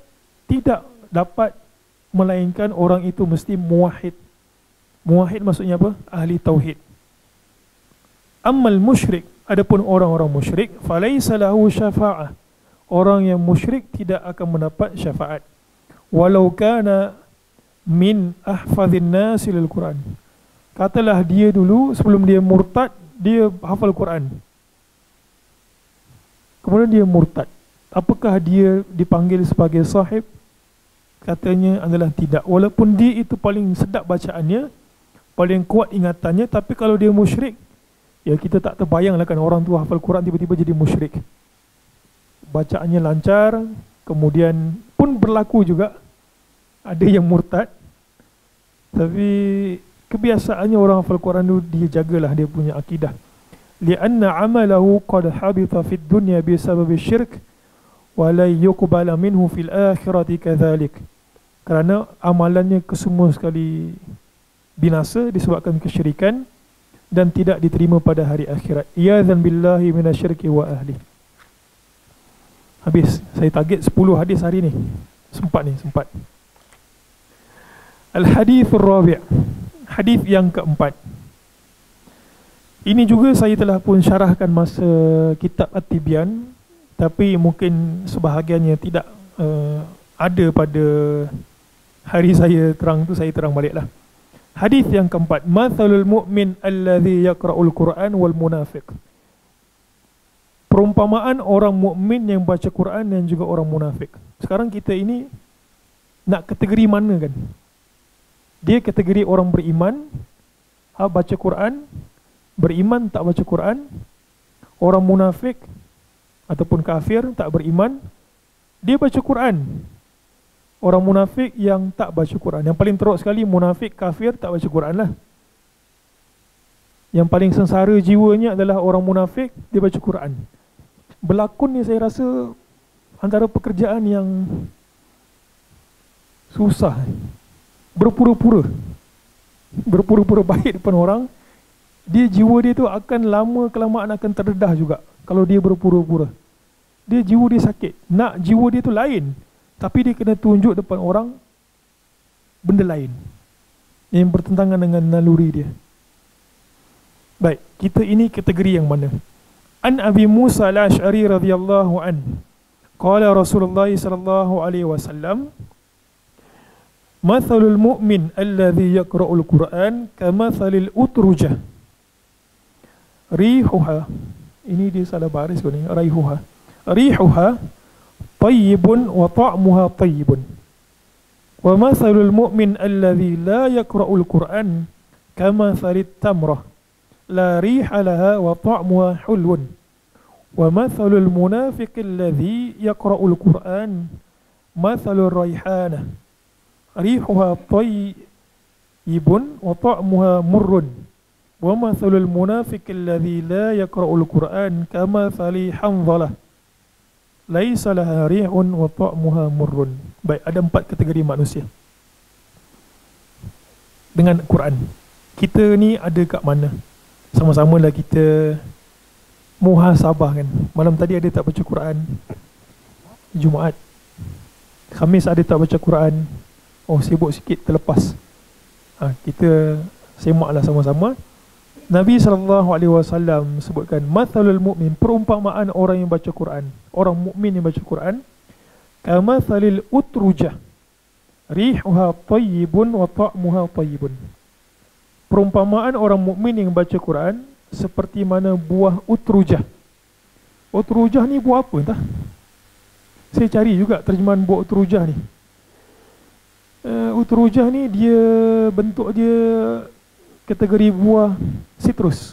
tidak dapat melainkan orang itu mesti muwahhid. Muwahhid maksudnya apa? Ahli tauhid. Ammal musyrik, adapun orang-orang musyrik, falaysa lahu syafa'ah. Orang yang musyrik tidak akan mendapat syafaat. Walau kana min ahfadhin nasi lil Quran. Katalah dia dulu sebelum dia murtad, dia hafal Quran, kemudian dia murtad, apakah dia dipanggil sebagai sahib? Katanya adalah tidak. Walaupun dia itu paling sedap bacaannya, paling kuat ingatannya, tapi kalau dia musyrik, ya kita tak terbayanglah kan orang tu hafal Quran tiba-tiba jadi musyrik. Bacaannya lancar, kemudian pun berlaku juga ada yang murtad, tapi kebiasaannya orang hafal Quran tu dia jagalah dia punya akidah. Lianna amalahu qad habita fid dunya bisabab syirk wa la yuqbala minhu fil akhirati kadzalik. Kerana amalannya kesemua sekali binasa disebabkan kesyirikan dan tidak diterima pada hari akhirat. Iyadzan billahi minasyirki wa ahli. Habis, saya target 10 hadis hari ni. Sempat. Al-hadithur rabi', hadis yang keempat. Ini juga saya telah pun syarahkan masa kitab At-Tibyan, tapi mungkin sebahagiannya tidak ada pada hari saya terang tu, saya terang baliklah. Hadis yang keempat, mathalul mu'min alladhi yaqra'ul Qur'an wal munafiq. Perumpamaan orang mukmin yang baca Quran dan juga orang munafik. Sekarang kita ini nak kategori mana kan? Dia kategori orang beriman, baca Quran, beriman tak baca Quran. Orang munafik ataupun kafir tak beriman, dia baca Quran. Orang munafik yang tak baca Quran. Yang paling teruk sekali munafik, kafir, tak baca Quran lah. Yang paling sengsara jiwanya adalah orang munafik, dia baca Quran. Berlakon ni saya rasa antara pekerjaan yang susah. Berpura-pura baik depan orang, dia jiwa dia tu akan lama kelamaan akan terdedah juga kalau dia berpura-pura. Dia jiwa dia sakit. Nak jiwa dia tu lain, tapi dia kena tunjuk depan orang benda lain yang bertentangan dengan naluri dia. Baik, kita ini kategori yang mana? An Abi Musa al-Ash'ari radhiyallahu an, qala Rasulullah sallallahu alaihi wasallam, mathalul mu'min alladhi yaqra'ul Qur'an kamathalil utrujah rihuha. Ini dia salah baris kau ni, raihuha. rihuha tayyibun wa ta'muha tayyibun. Wa mathalul mu'min alladhi la yaqra'ul Qur'an kamathalit tamrah la riha laha wa ta'muha hulwun. Wa mathalul munafiq alladhi yaqra'ul Qur'an mathalur raihanah rihuha tayyibun wa ta'muha murrun. Wa mathalul munafiq alladhi la yaqra'ul Qur'an kamathali hanzalah laisa laha rihun wa ta'muha murrun. Baik, ada 4 kategori manusia dengan Quran. Kita ni ada kat mana? Sama-sama lah kita muhasabah kan. Malam tadi ada tak baca Quran? Jumaat, Khamis ada tak baca Quran? Oh, sibuk sikit terlepas. Kita semaklah sama-sama. Nabi SAW sebutkan mathalul mu'min, perumpamaan orang yang baca Quran, orang mukmin yang baca Quran, kamathalil utrujah rihuha tayyibun wa ta'muha tayyibun. Perumpamaan orang mukmin yang baca Quran seperti mana buah utrujah. Utrujah ni buah apa entah? Saya cari juga terjemahan buah utrujah ni. Utrujah ni dia bentuk dia kategori buah sitrus.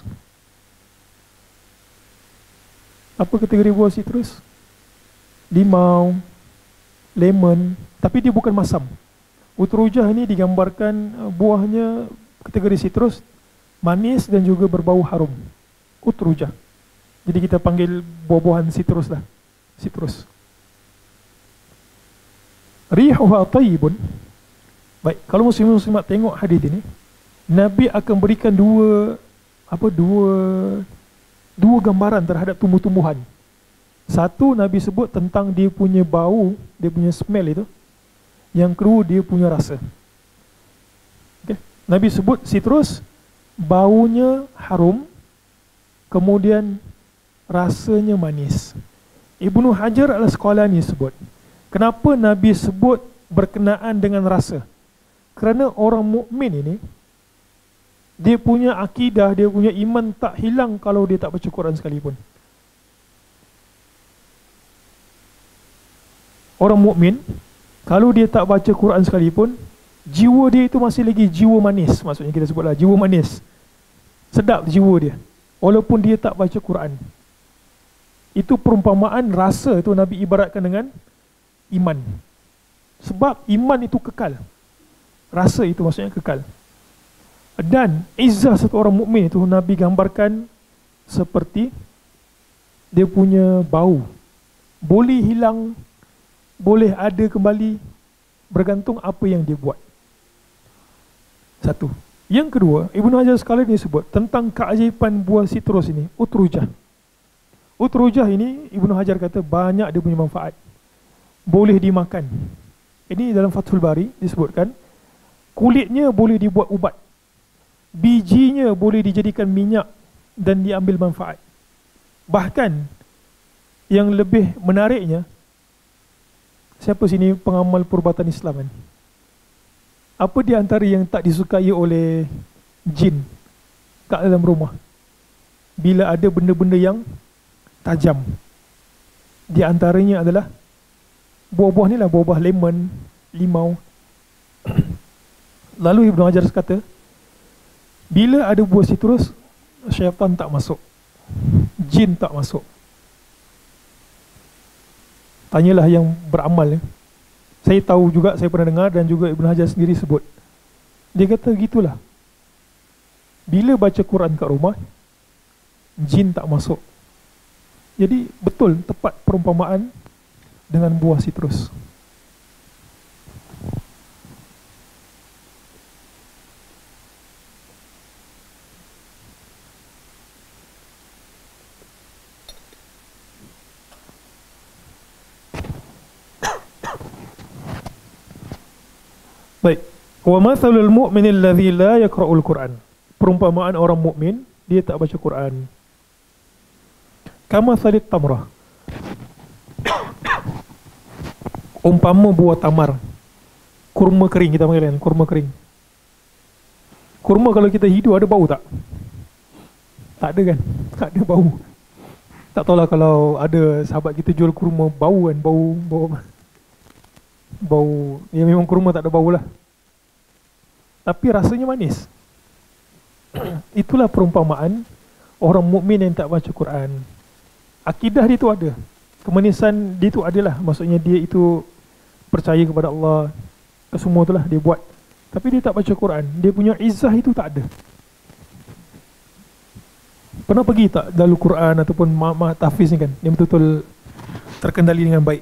Apa kategori buah sitrus? Limau, lemon, tapi dia bukan masam. Utrujah ni digambarkan buahnya kategori sitrus, manis dan juga berbau harum. Utrujah. Jadi kita panggil buah-buahan sitrus lah. Sitrus. Rihuha tayyibun. Baik, kalau muslim-muslimat tengok hadis ini, Nabi akan berikan dua gambaran terhadap tumbuh-tumbuhan. Satu, Nabi sebut tentang dia punya bau, dia punya smell itu. Yang kedua, dia punya rasa. Okay. Nabi sebut sitrus, baunya harum, kemudian rasanya manis. Ibnu Hajar al-Asqalani sebut, kenapa Nabi sebut berkenaan dengan rasa? Kerana orang mukmin ini, dia punya akidah, dia punya iman tak hilang kalau dia tak baca Quran sekalipun. Orang mukmin, kalau dia tak baca Quran sekalipun, jiwa dia itu masih lagi jiwa manis. Maksudnya kita sebutlah jiwa manis. Sedap jiwa dia, walaupun dia tak baca Quran. Itu perumpamaan rasa itu Nabi ibaratkan dengan iman. Sebab iman itu kekal. Rasa itu maksudnya kekal. Dan izzah satu orang mukmin itu Nabi gambarkan seperti dia punya bau. Boleh hilang, boleh ada kembali, bergantung apa yang dia buat. Satu. Yang kedua, Ibnu Hajar sekali ni sebut tentang keajaiban buah sitrus ini, utrujah. Utrujah ini Ibnu Hajar kata banyak dia punya manfaat. Boleh dimakan. Ini dalam Fathul Bari disebutkan, kulitnya boleh dibuat ubat. Bijinya boleh dijadikan minyak dan diambil manfaat. Bahkan yang lebih menariknya, siapa sini pengamal perubatan Islam kan? Apa di antara yang tak disukai oleh jin kat dalam rumah? Bila ada benda-benda yang tajam. Di antaranya adalah buah-buah ni lah, buah-buah lemon, limau. Lalu Ibnu Hajar kata, bila ada buah sitrus, syaitan tak masuk, jin tak masuk. Tanyalah yang beramal. Saya tahu juga, saya pernah dengar dan juga Ibnu Hajar sendiri sebut. Dia kata gitulah. Bila baca Quran kat rumah, jin tak masuk. Jadi betul, tepat perumpamaan dengan buah sitrus. Baik. Wa mathalul mu'min alladhi la yaqra'ul Qur'an. Perumpamaan orang mukmin, dia tak baca Quran. Kama salit tamrah. Umpama buah tamar. Kurma kering kita panggil kan, kurma kering. Kurma kalau kita hidu ada bau tak? Tak ada kan? Tak ada bau. Tak tahulah kalau ada sahabat kita jual kurma bau kan, bau, ya memang kurma tak ada bau lah. Tapi rasanya manis. Itulah perumpamaan orang mukmin yang tak baca Quran. Akidah dia tu ada, kemanisan dia tu adalah, maksudnya dia itu percaya kepada Allah, semua tu lah dia buat. Tapi dia tak baca Quran, dia punya izzah itu tak ada. Pernah pergi tak dalam Quran ataupun tahfiz ni kan, yang betul-betul terkendali dengan baik.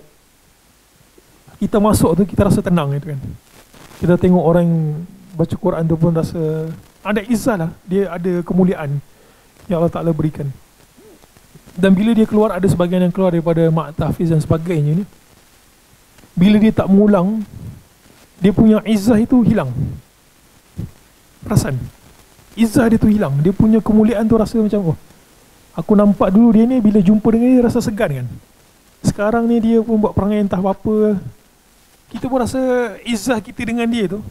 Kita masuk tu kita rasa tenang itu kan. Kita tengok orang baca Quran tu pun rasa ada izzah lah, dia ada kemuliaan yang Allah Ta'ala berikan. Dan bila dia keluar, ada sebagian yang keluar daripada tahfiz dan sebagainya ni, bila dia tak mengulang, dia punya izzah itu hilang. Perasan izzah dia tu hilang, dia punya kemuliaan tu rasa macam, oh, aku nampak dulu dia ni bila jumpa dengan dia rasa segan kan. Sekarang ni dia pun buat perangai entah apa, kita pun rasa izzah kita dengan dia tu,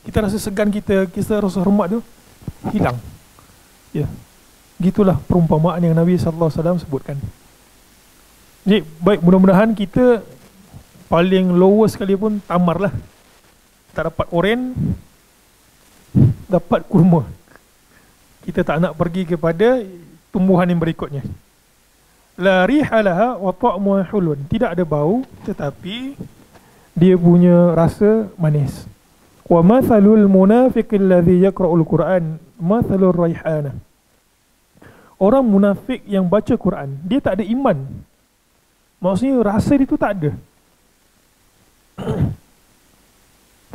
kita rasa segan, kita rasa hormat tu hilang. Ya, gitulah perumpamaan yang Nabi SAW sebutkan. Jadi baik, mudah-mudahan kita paling lowest sekali pun tamar lah, tak dapat oren, dapat kurma. Kita tak nak pergi kepada tumbuhan yang berikutnya. La riha laha wa ta'muha hulun. Tidak ada bau, tetapi dia punya rasa manis. Wa mathalul munafiq alladhi yaqra'ul Qur'an mathalur raihana. Orang munafik yang baca Quran, dia tak ada iman. Maksudnya rasa dia tu tak ada.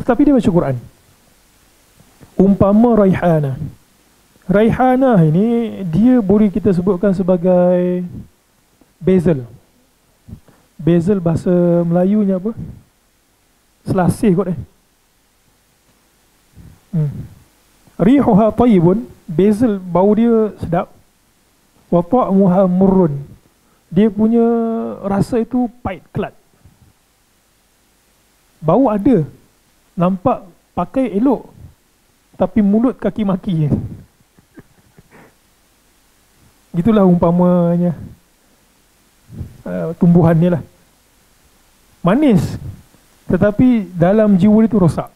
Tetapi dia baca Quran. Umpama raihana. Raihana ini dia boleh kita sebutkan sebagai basil. Basil bahasa Melayunya apa? Selasih kot Rihuha tayyibun, basil bau dia sedap. Wa ta'muha murrun, dia punya rasa itu pahit kelat. Bau ada, nampak pakai elok, tapi mulut kaki maki. Gitulah umpamanya tumbuhan ni lah. Manis, tetapi dalam jiwa itu rosak.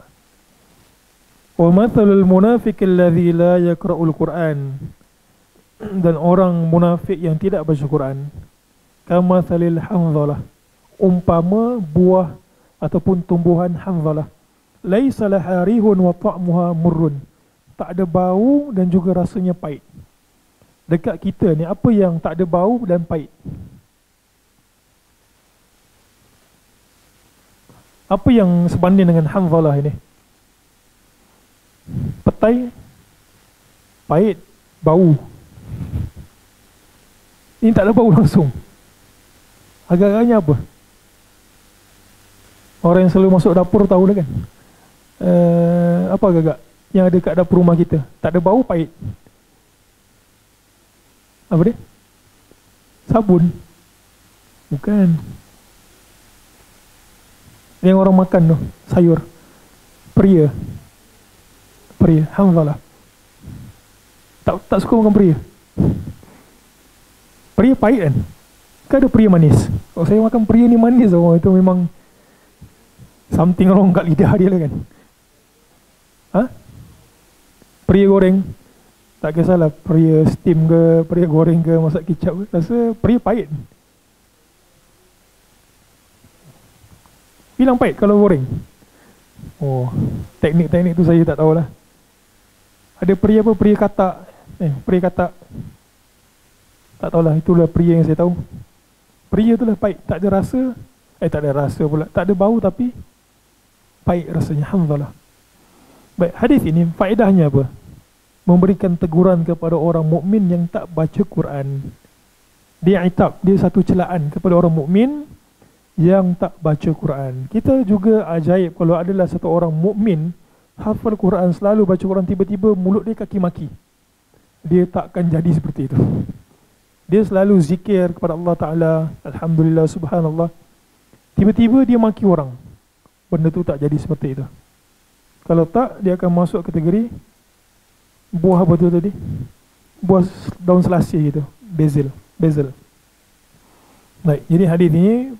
Wa mathalul munafiq alladhi la yaqra'ul Qur'an, dan orang munafik yang tidak baca Quran, kamathalil hanzalah, umpama buah ataupun tumbuhan hanzalah, laisa laha rihun wa ta'muha murrun, tak ada bau dan juga rasanya pahit. Dekat kita ni apa yang tak ada bau dan pahit? Apa yang sebanding dengan hanzalah ini? Petai, pahit, bau. Ini tak ada bau langsung. Agak-agaknya apa? Orang yang selalu masuk dapur tahu dah kan. Apa agak-agak yang ada kat dapur rumah kita? Tak ada bau, pahit. Apa dia? Sabun? Bukan. Yang orang makan tu, sayur. Peria. Peria, hamzalah. Tak suka makan peria. Peria pahit kan? Kan ada peria manis. Kalau saya makan peria ni manis, oh, itu memang something wrong kat lidah dia lah kan. Ha? Peria goreng, tak kisahlah peria steam ke, peria goreng ke, masak kicap ke, rasa peria pahit. Hilang pahit kalau goreng. Oh, teknik-teknik tu saya tak tahulah. Ada peria apa, peria katak. Peria katak. Tak tahulah, itulah peria yang saya tahu. Peria tu lah pahit, tak ada rasa. Tak ada rasa pula, tak ada bau tapi pahit rasanya. Alhamdulillah. Baik, hadis ini faedahnya apa? Memberikan teguran kepada orang mukmin yang tak baca Quran. Dia itab, dia satu celaan kepada orang mukmin yang tak baca Quran. Kita juga ajaib kalau adalah satu orang mukmin hafal Quran, selalu baca Quran, tiba-tiba mulut dia kaki maki. Dia takkan jadi seperti itu. Dia selalu zikir kepada Allah Ta'ala, Alhamdulillah, Subhanallah. Tiba-tiba dia maki orang. Benda tu tak jadi seperti itu. Kalau tak, dia akan masuk kategori buah apa tu tadi? Buah daun selasih gitu. Basil. Baik, jadi hadis ini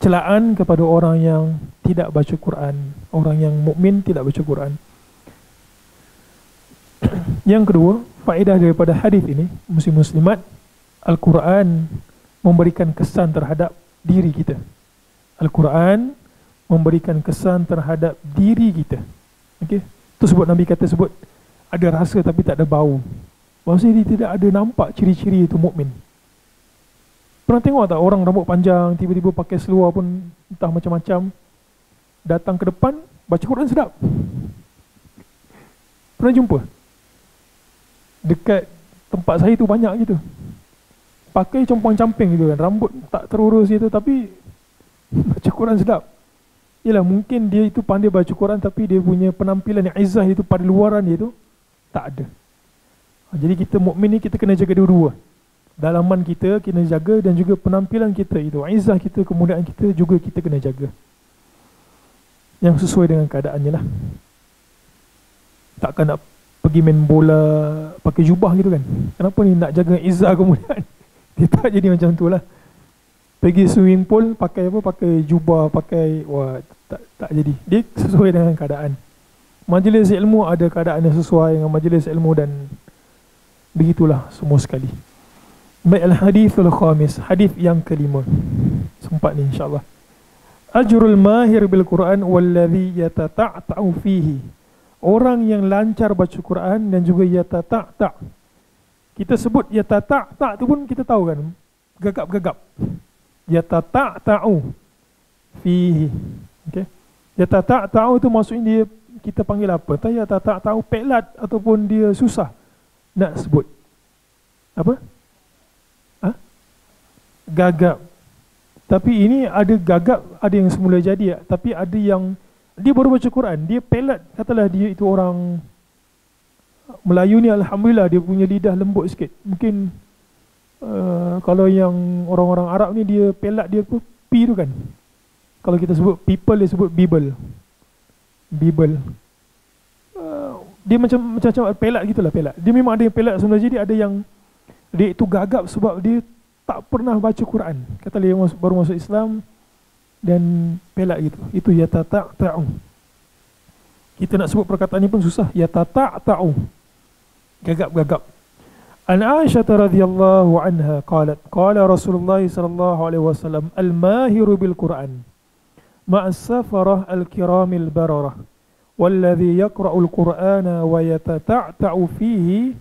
celaan kepada orang yang tidak baca Quran, orang yang mukmin tidak baca Quran. Yang kedua, faedah daripada hadis ini, muslim-muslimat, Al-Quran memberikan kesan terhadap diri kita. Al-Quran memberikan kesan terhadap diri kita. Okey, tu sebut Nabi kata sebut ada rasa tapi tak ada bau. Maksudnya dia tidak ada nampak ciri-ciri itu mukmin. Pernah tengok tak orang rambut panjang tiba-tiba pakai seluar pun entah macam-macam, datang ke depan baca Quran sedap? Pernah jumpa? Dekat tempat saya tu banyak gitu. Pakai compang-camping gitu kan, rambut tak terurus gitu tapi baca Quran sedap. Yalah, mungkin dia itu pandai baca Quran tapi dia punya penampilan yang izzah itu pada luaran dia tu tak ada. Jadi kita mukmin ni kita kena jaga dua-dua. Dalaman kita kena jaga dan juga penampilan kita itu, izzah kita, kemuliaan kita juga kita kena jaga. Yang sesuai dengan keadaannya lah. Takkan nak pergi main bola pakai jubah gitu kan. Kenapa ni nak jaga izzah kemuliaan? Dia tak jadi macam tu lah. Pergi swimming pool pakai apa? Pakai jubah, pakai wah tak jadi. Dia sesuai dengan keadaan. Majlis ilmu ada keadaan yang sesuai dengan majlis ilmu dan begitulah semua sekali. Baik, al-hadithul khamis, hadith yang kelima. Sempat ni insya-Allah. Ajrul mahir bil Quran wallazi yatata'ta'u fihi. Orang yang lancar baca Quran dan juga yatata'. Kita sebut yatata' tu pun kita tahu kan, gagap-gagap. Yatata'u fihi. Okey. Yatata'u tu maksudnya dia kita panggil apa? Tak yatata'u pelat ataupun dia susah nak sebut. Apa? Gagap. Tapi ini ada gagap, ada yang semula jadi, tapi ada yang dia baru baca Quran, dia pelat, katalah dia itu orang Melayu ni, alhamdulillah dia punya lidah lembut sikit. Mungkin kalau yang orang-orang Arab ni dia pelat, dia apa? P tu kan. Kalau kita sebut people, dia sebut Bible. Dia macam pelat gitulah, pelat. Dia memang ada yang pelat semula jadi, ada yang dia itu gagap sebab dia tak pernah baca Quran. Kata dia baru masuk Islam dan pelat gitu. Itu yatata'u. Kita nak sebut perkataan ni pun susah. Yatata'u. Gagap-gagap. An Aisyah radhiyallahu anha qalat qala Rasulullah sallallahu alaihi wasallam al-mahiru bil Quran ma'as safarah al-kiramil bararah walladhi yaqra'ul Qur'ana wa yatata'u fihi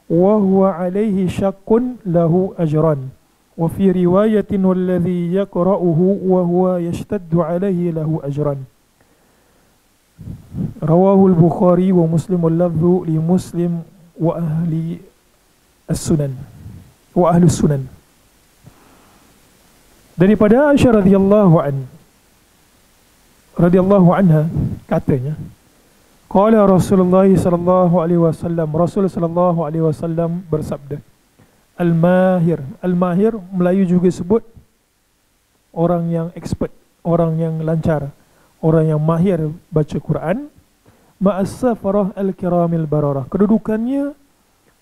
wa huwa alaihi syaqqun lahu ajran. وفي رواية والذي يقرأه وهو يشتد عليه له أجران. رواه البخاري ومسلم واللفظ لمسلم وأهل السنن وأهل السنن. Daripada Aisyah radhiyallahu anha katanya, qala Rasulullah sallallahu alaihi wasallam, Rasul sallallahu alaihi wasallam bersabda, Al-mahir. Al-mahir Melayu juga sebut orang yang expert, orang yang lancar, orang yang mahir baca Quran. Ma'as safarah al-kiramil bararah. Kedudukannya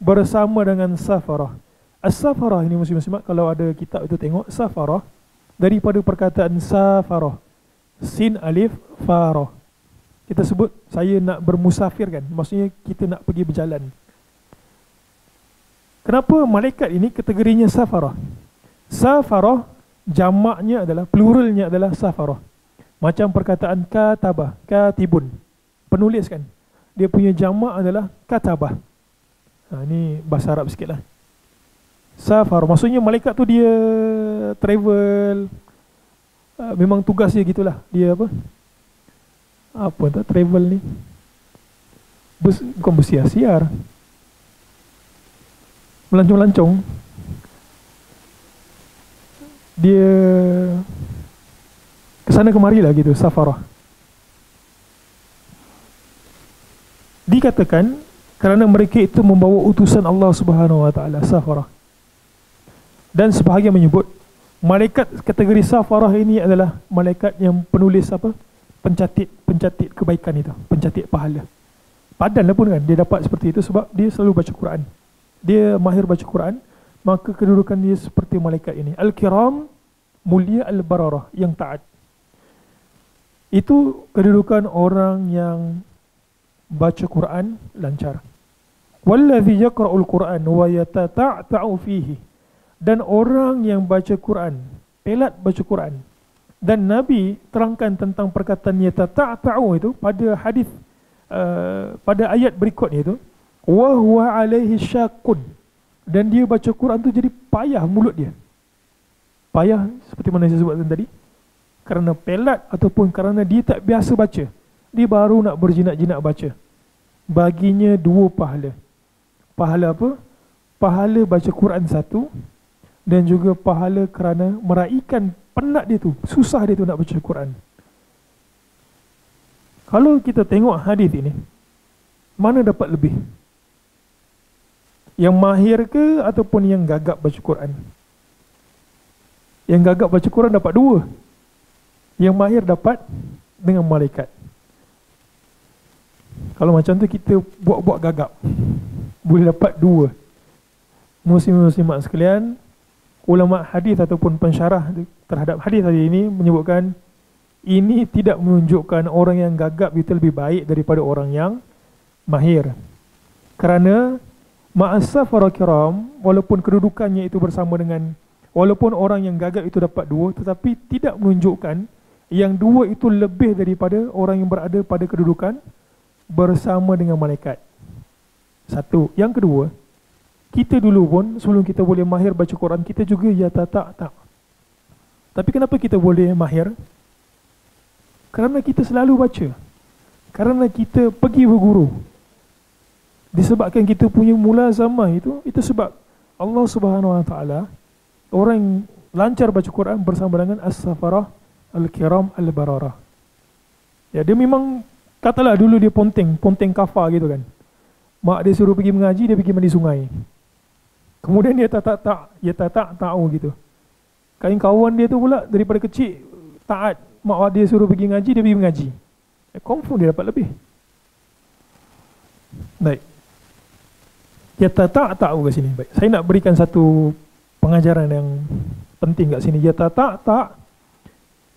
bersama dengan safarah. As-safarah ini muslim-muslimat, kalau ada kitab itu tengok, safarah daripada perkataan safarah. Sin alif farah. Kita sebut saya nak bermusafir kan. Maksudnya kita nak pergi berjalan. Kenapa malaikat ini kategorinya safarah? Safarah jamaknya adalah, pluralnya adalah safarah. Macam perkataan katabah, katibun, penulis kan. Dia punya jamak adalah katabah. Ini bahasa Arab sikit lah. Safarah, maksudnya malaikat tu dia travel. Memang tugas dia gitulah. Dia apa? Apa tak travel ni? Bukan bersiar-siar. Melancong-lancong. Dia kesana kemari lah gitu, safarah. Dikatakan kerana mereka itu membawa utusan Allah Subhanahu wa taala, safarah. Dan sebahagian menyebut malaikat kategori safarah ini adalah malaikat yang penulis apa? Pencatat kebaikan itu, pencatat pahala. Padanlah pun kan dia dapat seperti itu sebab dia selalu baca Quran. Dia mahir baca Quran, maka kedudukan dia seperti malaikat ini. Al-kiram, mulia, al-bararah, yang taat. Itu kedudukan orang yang baca Quran lancar. Wallazi yaqra'ul Quran wa yatata'ta'u fihi. Dan orang yang baca Quran, pelat baca Quran. Dan Nabi terangkan tentang perkataan yatata'ta'u itu pada hadis pada ayat berikutnya itu, wa huwa alaihi syaqqun. Dan dia baca Quran tu jadi payah mulut dia. Payah seperti mana saya sebutkan tadi, kerana pelat ataupun kerana dia tak biasa baca. Dia baru nak berjinak-jinak baca. Baginya 2 pahala. Pahala apa? Pahala baca Quran 1, dan juga pahala kerana meraihkan penat dia tu, susah dia tu nak baca Quran. Kalau kita tengok hadis ini, mana dapat lebih? Yang mahir ke ataupun yang gagap baca Quran? Yang gagap baca Quran dapat 2. Yang mahir dapat dengan malaikat. Kalau macam tu kita buat-buat gagap, boleh dapat 2. Muslim-muslimat sekalian, ulama hadis ataupun pensyarah terhadap hadis tadi ini menyebutkan ini tidak menunjukkan orang yang gagap itu lebih baik daripada orang yang mahir. Kerana ma'as-safara kiram, walaupun kedudukannya itu bersama dengan, walaupun orang yang gagap itu dapat 2, tetapi tidak menunjukkan yang 2 itu lebih daripada orang yang berada pada kedudukan bersama dengan malaikat. Satu. Yang kedua, kita dulu pun sebelum kita boleh mahir baca Quran, kita juga tak. Tapi kenapa kita boleh mahir? Kerana kita selalu baca. Kerana kita pergi berguru. Disebabkan kita punya mulazamah itu sebab Allah Subhanahu Wa Taala orang yang lancar baca Quran bersama dengan as-safarah al-kiram al-bararah. Ya, dia memang katalah dulu dia ponteng kafar gitu kan. Mak dia suruh pergi mengaji, dia pergi mandi sungai. Kemudian dia tak tahu gitu. Kain kawan dia tu pula daripada kecil taat, mak dia suruh pergi ngaji, dia pergi mengaji. Confirm dia dapat lebih. Baik. Ya tak tahu kat sini. Baik. Saya nak berikan satu pengajaran yang penting kat sini. Ya tak.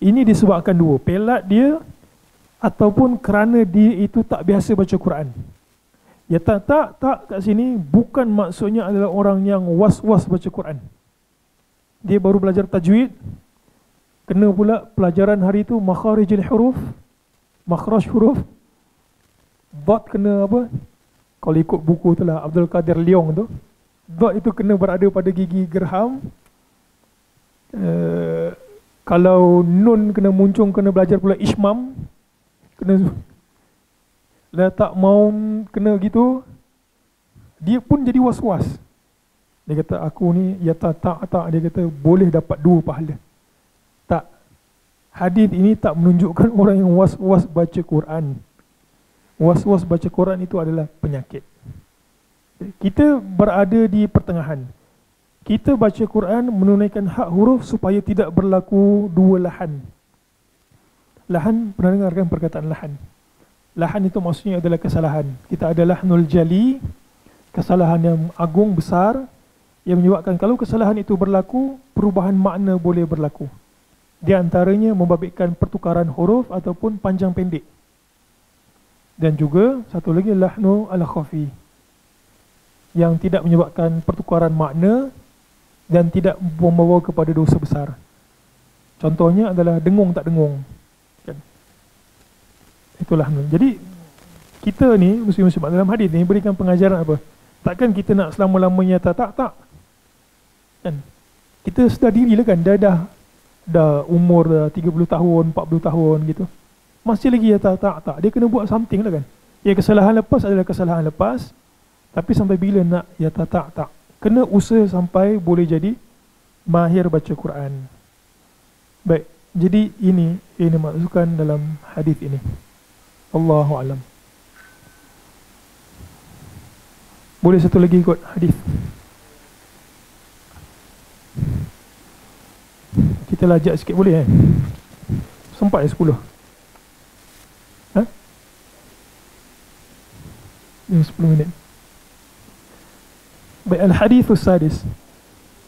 Ini disebabkan 2. Pelat dia ataupun kerana dia itu tak biasa baca Quran. Ya tak kat sini bukan maksudnya adalah orang yang was-was baca Quran. Dia baru belajar tajwid, kena pula pelajaran hari itu makharijul huruf, makhraj huruf. Dot kena apa? Kalau ikut buku tu lah Abdul Qadir Leong tu, dot itu kena berada pada gigi gerham. Kalau nun kena muncung, kena belajar pula ismam. Kena letak maun, kena gitu. Dia pun jadi was-was. Dia kata aku ni ya tak, dia kata boleh dapat 2 pahala. Tak. Hadis ini tak menunjukkan orang yang was-was baca Quran. Was-was baca Quran itu adalah penyakit. Kita berada di pertengahan. Kita baca Quran menunaikan hak huruf supaya tidak berlaku 2 lahan. Lahan, pernah dengarkan perkataan lahan? Lahan itu maksudnya adalah kesalahan. Kita ada lahnul jali, kesalahan yang agung besar, yang menyebabkan kalau kesalahan itu berlaku, perubahan makna boleh berlaku. Di antaranya membabitkan pertukaran huruf ataupun panjang pendek. Dan juga satu lagi lahnu al-khafi, yang tidak menyebabkan pertukaran makna dan tidak membawa kepada dosa besar. Contohnya adalah dengung tak dengung. Kan? Itulah. Jadi kita ni muslim-muslimat dalam hadis ni berikan pengajaran apa? Takkan kita nak selama-lamanya tak. Kan? Kita sedar diri lah kan, dah umur dah 30 tahun, 40 tahun gitu. Masih lagi tak. Dia kena buat something lah kan. Ya, kesalahan lepas adalah kesalahan lepas. Tapi sampai bila nak tak. Kena usaha sampai boleh jadi mahir baca Quran. Baik, jadi ini maksudkan dalam hadis ini. Allahu alam. Boleh satu lagi ikut hadis. Kita lajak sikit boleh Sempat 10. 10 minit. Baik, al-hadithus sadis.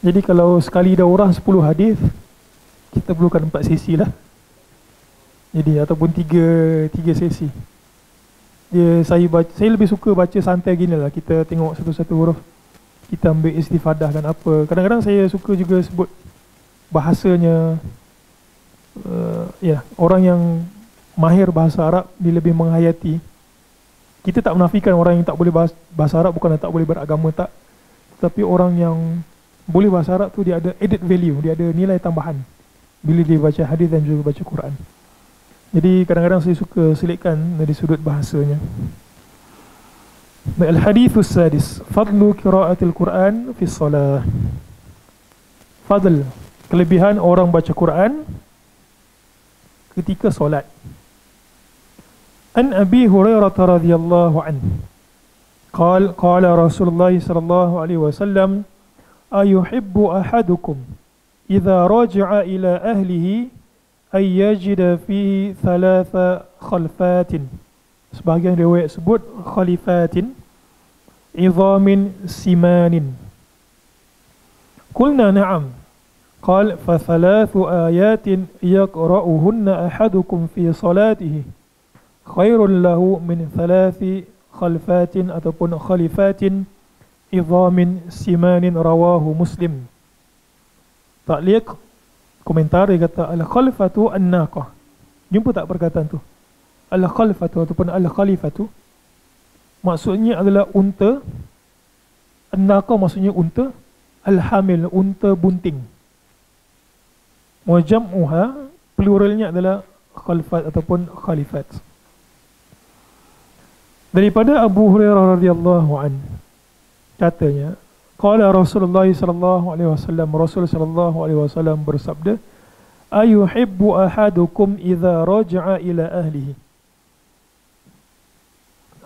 Jadi kalau sekali dah orang 10 hadis, kita perlukan 4 sesi lah. Jadi ataupun 3 sesi. Saya lebih suka baca santai gini lah. Kita tengok satu-satu huruf, kita ambil istifadah kan apa. Kadang-kadang saya suka juga sebut bahasanya. Orang yang mahir bahasa Arab, dia lebih menghayati. Kita tak menafikan orang yang tak boleh bahasa Arab bukanlah tak boleh beragama, tak. Tapi orang yang boleh bahasa Arab tu dia ada added value, dia ada nilai tambahan bila dia baca hadis dan juga baca Quran. Jadi kadang-kadang saya suka selitkan dari sudut bahasanya. Al-hadithus sadis, fadlu qiraatil Quran fi shalah. Fadl, kelebihan orang baca Quran ketika solat. An Abi Hurairah radhiyallahu anhu qala Rasulullah sallallahu alaihi wasallam, ayuhibbu ahadukum idza raja'a ila ahlihi ay yajida fihi thalatha khalfatin. Sebahagian riwayat sebut khalifatin idhamin simanin. Qulna na'am. Qal fa thalathu ayatin yaqra'uhunna ahadukum fi salatihi khairul lahu min thalathi khalfatin ataupun khalifatin idhamin simanin, rawahu Muslim. Ta'liq, komentar dia kata al-khalfatu an-naqah. Jumpa tak perkataan tu? Al-khalfatu ataupun al-khalifatu maksudnya adalah unta. An-naqah maksudnya unta. Al-hamil, unta bunting. Mujam'uha, pluralnya adalah khalfat ataupun khalifat. Daripada Abu Hurairah radhiyallahu anhu, katanya, qala Rasulullah sallallahu alaihi wasallam, Rasul sallallahu alaihi wasallam bersabda, ayuhibbu ahadukum idza raja'a ila ahlihi.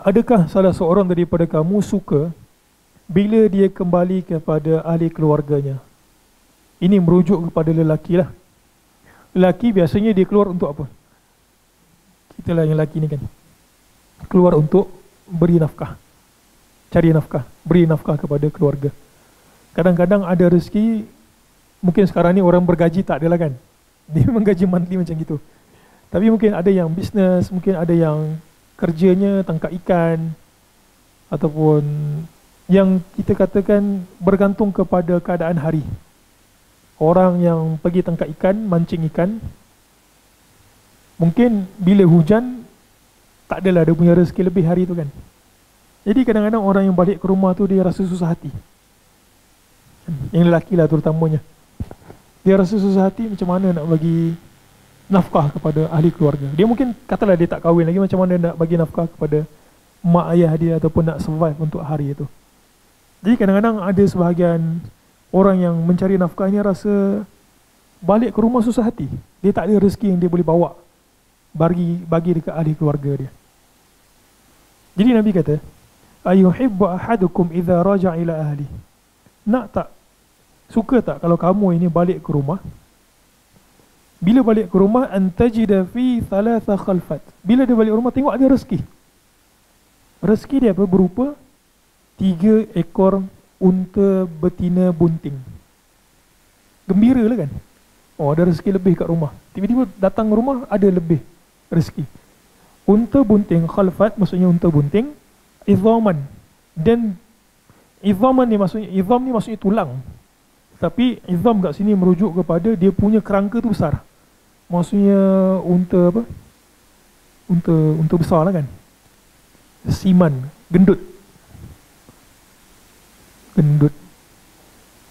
Adakah salah seorang daripada kamu suka bila dia kembali kepada ahli keluarganya? Ini merujuk kepada lelaki lah. Lelaki biasanya dia keluar untuk apa? Kita lah yang lelaki ni kan, keluar untuk beri nafkah, cari nafkah, beri nafkah kepada keluarga. Kadang-kadang ada rezeki, mungkin sekarang ni orang bergaji tak adalah kan, dia menggaji monthly macam gitu. Tapi mungkin ada yang bisnes, mungkin ada yang kerjanya tangkap ikan, ataupun yang kita katakan bergantung kepada keadaan hari. Orang yang pergi tangkap ikan, mancing ikan, mungkin bila hujan tak adalah dia punya rezeki lebih hari tu kan. Jadi kadang-kadang orang yang balik ke rumah tu dia rasa susah hati. Yang lelaki lah terutamanya. Dia rasa susah hati macam mana nak bagi nafkah kepada ahli keluarga. Dia mungkin katalah dia tak kahwin lagi, macam mana nak bagi nafkah kepada mak ayah dia ataupun nak survive untuk hari itu. Jadi kadang-kadang ada sebahagian orang yang mencari nafkah ni rasa balik ke rumah susah hati. Dia tak ada rezeki yang dia boleh bawa bagi dekat ahli keluarga dia. Jadi Nabi kata, ayuhibbu ahadukum idza raja'a ila ahli. Nak tak, suka tak kalau kamu ini balik ke rumah, bila balik ke rumah, antajida fi thalatha khalfat. Bila dia balik rumah tengok ada rezeki. Rezeki dia apa? Berupa 3 ekor unta betina bunting. Gembira lah kan. Oh, ada rezeki lebih kat rumah. Tiba-tiba datang ke rumah ada lebih rezeki. Unta bunting khalfat maksudnya unta bunting, idhaman. Dan idhaman ni maksudnya, idham ni maksudnya tulang. Tapi idham kat sini merujuk kepada dia punya kerangka tu besar. Maksudnya unta apa? Unta besar lah kan. Siman, gendut.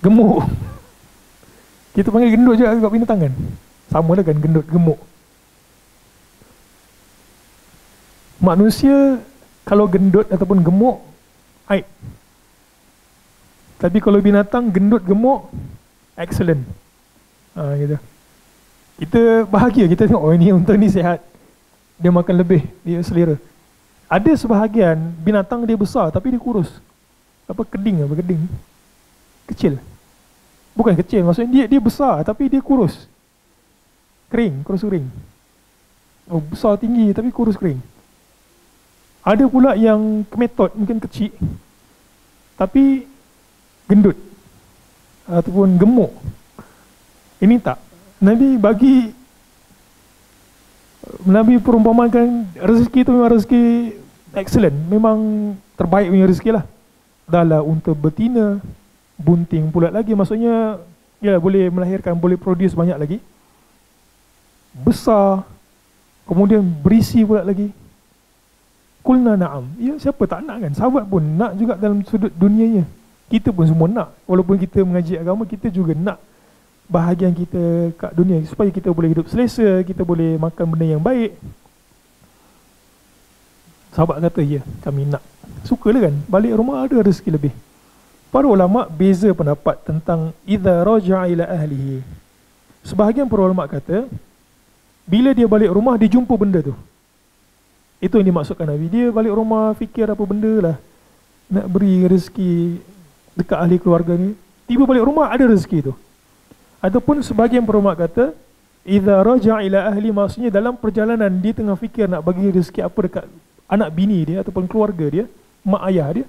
Gemuk. Kita panggil gendut je kat binatang kan. Sama lah kan, gendut, gemuk. Manusia kalau gendut ataupun gemuk, aib. Tapi kalau binatang gendut, gemuk, excellent. Gitu. Kita bahagia, kita tengok, oh ini unta ni sihat, dia makan lebih, dia selera. Ada sebahagian binatang dia besar tapi dia kurus. Keding, kecil. Bukan kecil, maksudnya dia besar tapi dia kurus. Kurus kering. Oh, besar tinggi tapi kurus kering. Ada pula yang kemetot, mungkin kecil tapi gendut. ataupun gemuk. Ini tak. Nabi perumpamakan rezeki itu memang rezeki excellent, memang terbaik punya rezeki lah. Dahlah unta betina, bunting pula lagi, maksudnya ya boleh melahirkan, boleh produce banyak lagi, besar, kemudian berisi pula lagi. Kulna na'am. Ya, siapa tak nak kan? Sahabat pun nak juga dalam sudut dunianya. Kita pun semua nak. Walaupun kita mengaji agama, kita juga nak bahagian kita kat dunia supaya kita boleh hidup selesa, kita boleh makan benda yang baik. Sahabat kata, ya, kami nak. Sukalah kan? Balik rumah ada rezeki lebih. Para ulama beza pendapat tentang idza raja'a ila ahlihi. Sebahagian para ulama kata, bila dia balik rumah, dia jumpa benda tu. Itu yang dimaksudkan Nabi. Dia balik rumah, fikir apa benda lah, nak beri rezeki dekat ahli keluarga ni. Tiba balik rumah, ada rezeki tu. Ataupun sebahagian para ulama kata, idza raja'a ila ahli, maksudnya dalam perjalanan dia tengah fikir nak bagi rezeki apa dekat anak bini dia ataupun keluarga dia, mak ayah dia.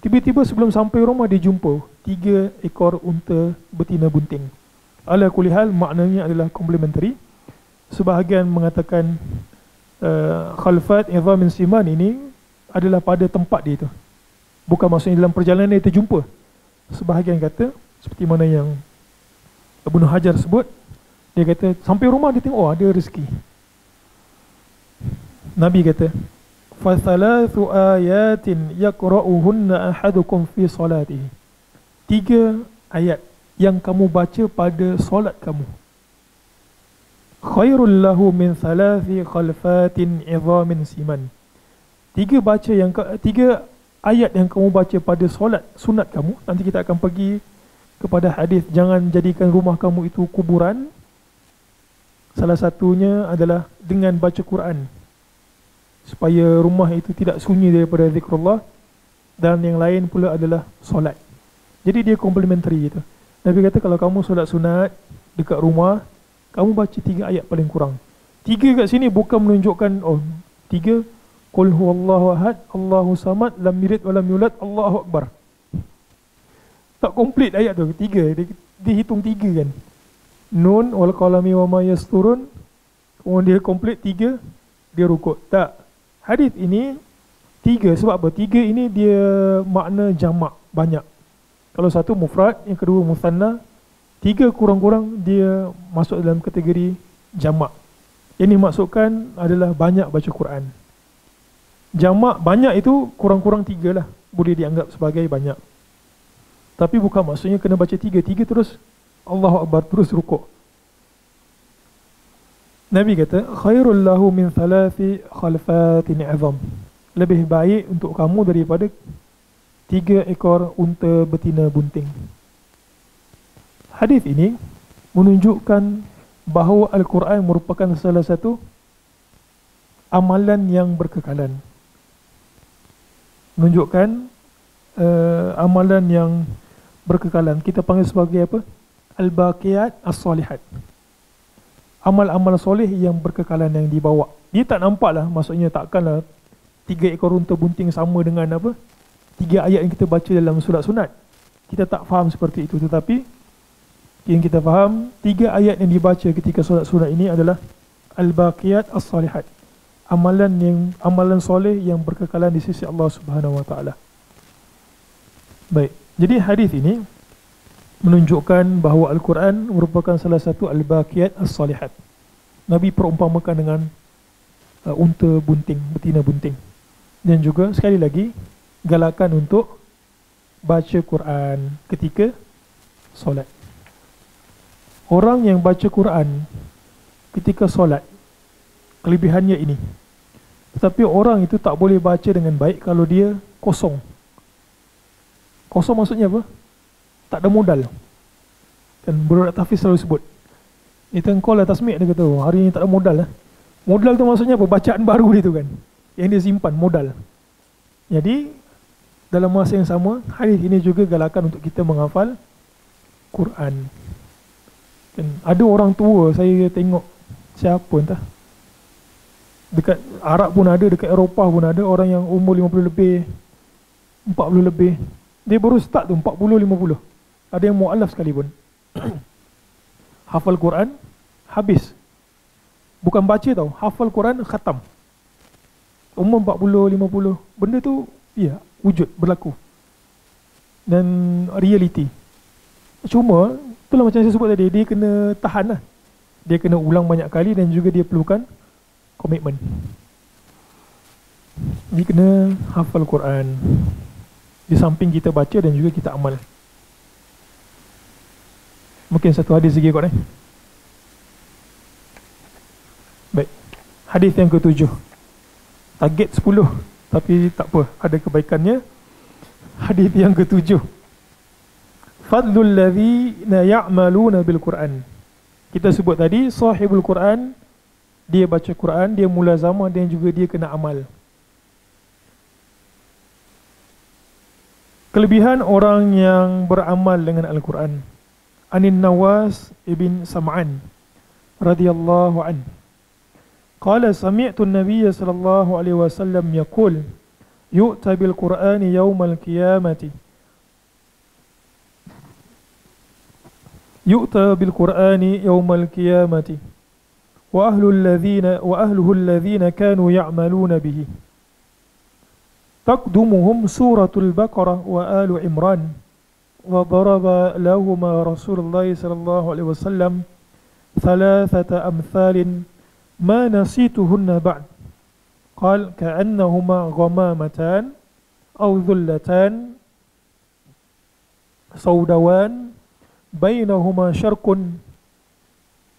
Tiba-tiba sebelum sampai rumah dia jumpa 3 ekor unta betina bunting. Ala kulli hal, maknanya adalah complementary. Sebahagian mengatakan khalfat idhamin siman ini adalah pada tempat dia itu, bukan maksudnya dalam perjalanan dia terjumpa. Sebahagian kata seperti mana yang Ibnu Hajar sebut, dia kata sampai rumah dia tengok, oh ada rezeki. Nabi kata, fathalathu ayatin yaqra'uhunna ahadukum fi salatihi. 3 ayat yang kamu baca pada solat kamu, khairul lahu min thalathi khalfatin idhamin siman. 3 ayat yang kamu baca pada solat sunat kamu. Nanti kita akan pergi kepada hadis jangan jadikan rumah kamu itu kuburan. Salah satunya adalah dengan baca Quran, supaya rumah itu tidak sunyi daripada zikrullah. Dan yang lain pula adalah solat. Jadi dia complementary gitu. Nabi kata kalau kamu solat sunat dekat rumah, kamu baca 3 ayat paling kurang. 3 kat sini bukan menunjukkan 3 qul huwallahu ahad, Allahu samad, lam yalid wa lam yulad, Allahu akbar. Tak komplit ayat tu. 3 dia hitung 3 kan. Nun wal qalami wa ma yasturun. Kemudian dia komplit 3, dia rukuk. Tak. Hadis ini 3 sebab apa? 3 ini dia makna jamak, banyak. Kalau satu mufrad, yang kedua musanna, 3 kurang-kurang dia masuk dalam kategori jamak. Yang dimaksudkan adalah banyak baca Quran. Jamak banyak itu kurang-kurang 3 lah, boleh dianggap sebagai banyak. Tapi bukan maksudnya kena baca 3 terus Allahu Akbar terus rukuk. Nabi kata khairul lahu min thalathi khalfatin azam. Lebih baik untuk kamu daripada 3 ekor unta betina bunting. Hadis ini menunjukkan bahawa Al-Quran merupakan salah satu amalan yang berkekalan. Menunjukkan amalan yang berkekalan. Kita panggil sebagai apa? Al-Baqiyat As-Salihat. Amal-amal soleh yang berkekalan yang dibawa. Dia tak nampak lah, maksudnya takkanlah 3 ekor unta bunting sama dengan apa? 3 ayat yang kita baca dalam surat sunat. Kita tak faham seperti itu. Tetapi yang kita faham, 3 ayat yang dibaca ketika solat sunat ini adalah Al-Baqiyat As-Salihat. Amalan soleh yang berkekalan di sisi Allah Subhanahu Wa Taala. Baik. Jadi hadis ini menunjukkan bahawa Al-Quran merupakan salah satu Al-Baqiyat As-Salihat. Nabi perumpamakan dengan unta bunting, betina bunting. Dan juga sekali lagi galakan untuk baca Quran ketika solat. Orang yang baca Quran ketika solat, kelebihannya ini. Tetapi orang itu tak boleh baca dengan baik kalau dia kosong. Kosong maksudnya apa? Tak ada modal. Kan budak tahfiz selalu sebut, itu engkau lah tasmi', dia kata, hari ni tak ada modal lah. Modal tu maksudnya apa? Bacaan baru dia tu kan, yang dia simpan, modal. Jadi dalam masa yang sama, hadis ini juga galakan untuk kita menghafal Quran. Kan ada orang tua saya tengok, siapa entah, dekat Arab pun ada, dekat Eropah pun ada, orang yang umur 50 lebih, 40 lebih. Dia baru start tu 40-50. Ada yang mu'allaf sekalipun. Hafal Quran, habis. Bukan baca tau, hafal Quran, khatam. Umur 40, 50, benda tu, ya, wujud, berlaku. Dan reality. Cuma, itulah macam saya sebut tadi, dia kena tahan lah. Dia kena ulang banyak kali dan juga dia perlukan komitmen. Dia kena hafal Quran. Di samping kita baca dan juga kita amal. Mungkin satu hadis lagi kot Baik. Hadis yang ke-7. Target 10, tapi tak apa, ada kebaikannya. Hadis yang ke-7. Fadlul ladzina ya'maluna bil Quran. Kita sebut tadi sahibul Quran, dia baca Quran, dia mulazamah dan juga dia kena amal. Kelebihan orang yang beramal dengan Al-Quran. Anin Nawas ibn Sam'an radhiyallahu an. Qala sami'tu an-nabiy sallallahu alaihi wasallam yaqul yu'ta bil Qur'ani yawmal qiyamati. Yu'ta bil Qur'ani yawmal qiyamati wa ahluhu alladhina kanu ya'maluna bihi. تقدمهم سورة البقرة وآل عمران وضرب لهما رسول الله صلى الله عليه وسلم 3 أمثال ما نسيتهن بعد قال كأنهما غمامتان أو ذلتان سودوان بينهما شرق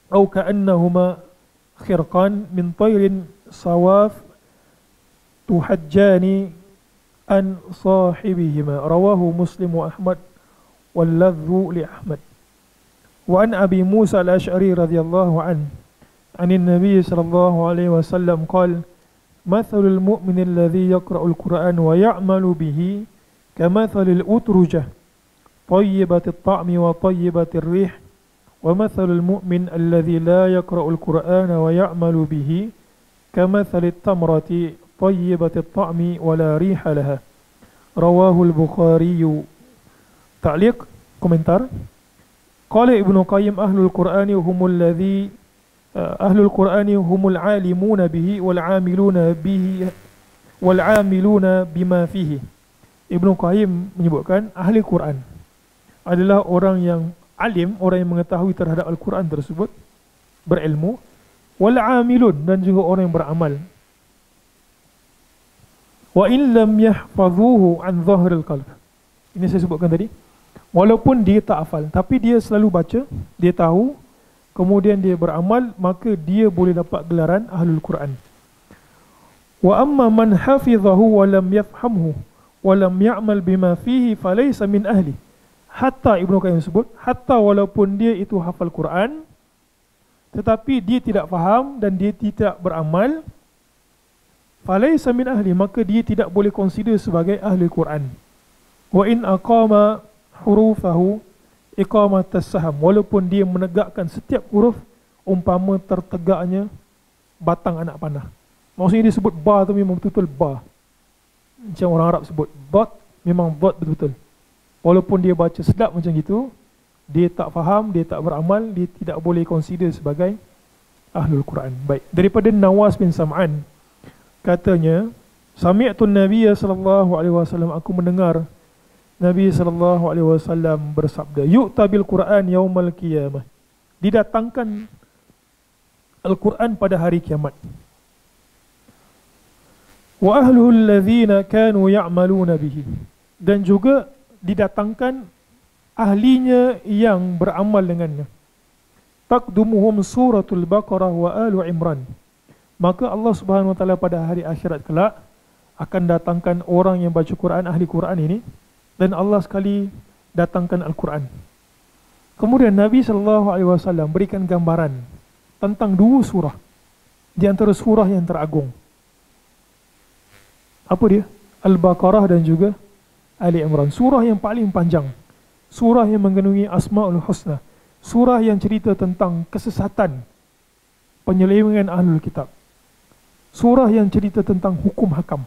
أو كأنهما خرقان من طير صواف تحجان an sahibihima. Rawahu Muslim wa Ahmad wal ladhu li Ahmad. Wa an Abi Musa al-Ash'ari radhiyallahu an anin Nabi sallallahu alaihi wasallam qala mathalul mu'min alladhi yaqra'ul Qur'an wa ya'malu bihi kamathalil utrujah tayyibatit ta'mi wa tayyibatir rih wa mathalul mu'min alladhi la yaqra'ul Qur'ana wa ya'malu bihi kamathalit tamrati طيبة الطعم ولا ريح لها. رواه البخاري. تعليق komentar. قال ابن قيم أهل القرآن هم الذي أهل القرآن هم العالمون به والعاملون بما فيه. Ibnu Qayyim menyebutkan ahli Quran adalah orang yang alim, orang yang mengetahui terhadap Al-Quran tersebut, berilmu, wal amilun, dan juga orang yang beramal. Wa in lam yahfazuhu an dhahril qalb. Ini saya sebutkan tadi. Walaupun dia tak hafal, tapi dia selalu baca, dia tahu, kemudian dia beramal, maka dia boleh dapat gelaran ahlul Quran. Wa amma man hafizahu wa lam yafhamhu wa lam ya'mal bima fihi falaysa min ahli. Hatta Ibnu Qayyim sebut, hatta walaupun dia itu hafal Quran, tetapi dia tidak faham dan dia tidak beramal, falaysa min ahli, maka dia tidak boleh consider sebagai ahli Quran. Wa in aqama hurufahu iqamatas saham, walaupun dia menegakkan setiap huruf umpama tertegaknya batang anak panah. Maksudnya dia sebut ba tu memang betul-betul ba. Macam orang Arab sebut dot, memang dot betul-betul. Walaupun dia baca sedap macam gitu, dia tak faham, dia tak beramal, dia tidak boleh consider sebagai ahlul Quran. Baik, daripada Nawas bin Sam'an, katanya, sami'tu an-nabiy sallallahu alaihi wasallam, aku mendengar Nabi sallallahu alaihi wasallam bersabda, yu'ta bil Quran yaumal qiyamah, didatangkan Al-Quran pada hari kiamat. Wa ahluhu alladhina kanu ya'maluna bihi, dan juga didatangkan ahlinya yang beramal dengannya. Taqdumuhum suratul Baqarah wa Alu Imran, maka Allah Subhanahu wa taala pada hari akhirat kelak akan datangkan orang yang baca Quran, ahli Quran ini, dan Allah sekali datangkan Al-Quran. Kemudian Nabi sallallahu alaihi wasallam berikan gambaran tentang 2 surah di antara surah yang teragung. Apa dia? Al-Baqarah dan juga Ali Imran. Surah yang paling panjang, surah yang mengandungi Asmaul Husna, surah yang cerita tentang kesesatan penyelewengan ahlul kitab, surah yang cerita tentang hukum hakam.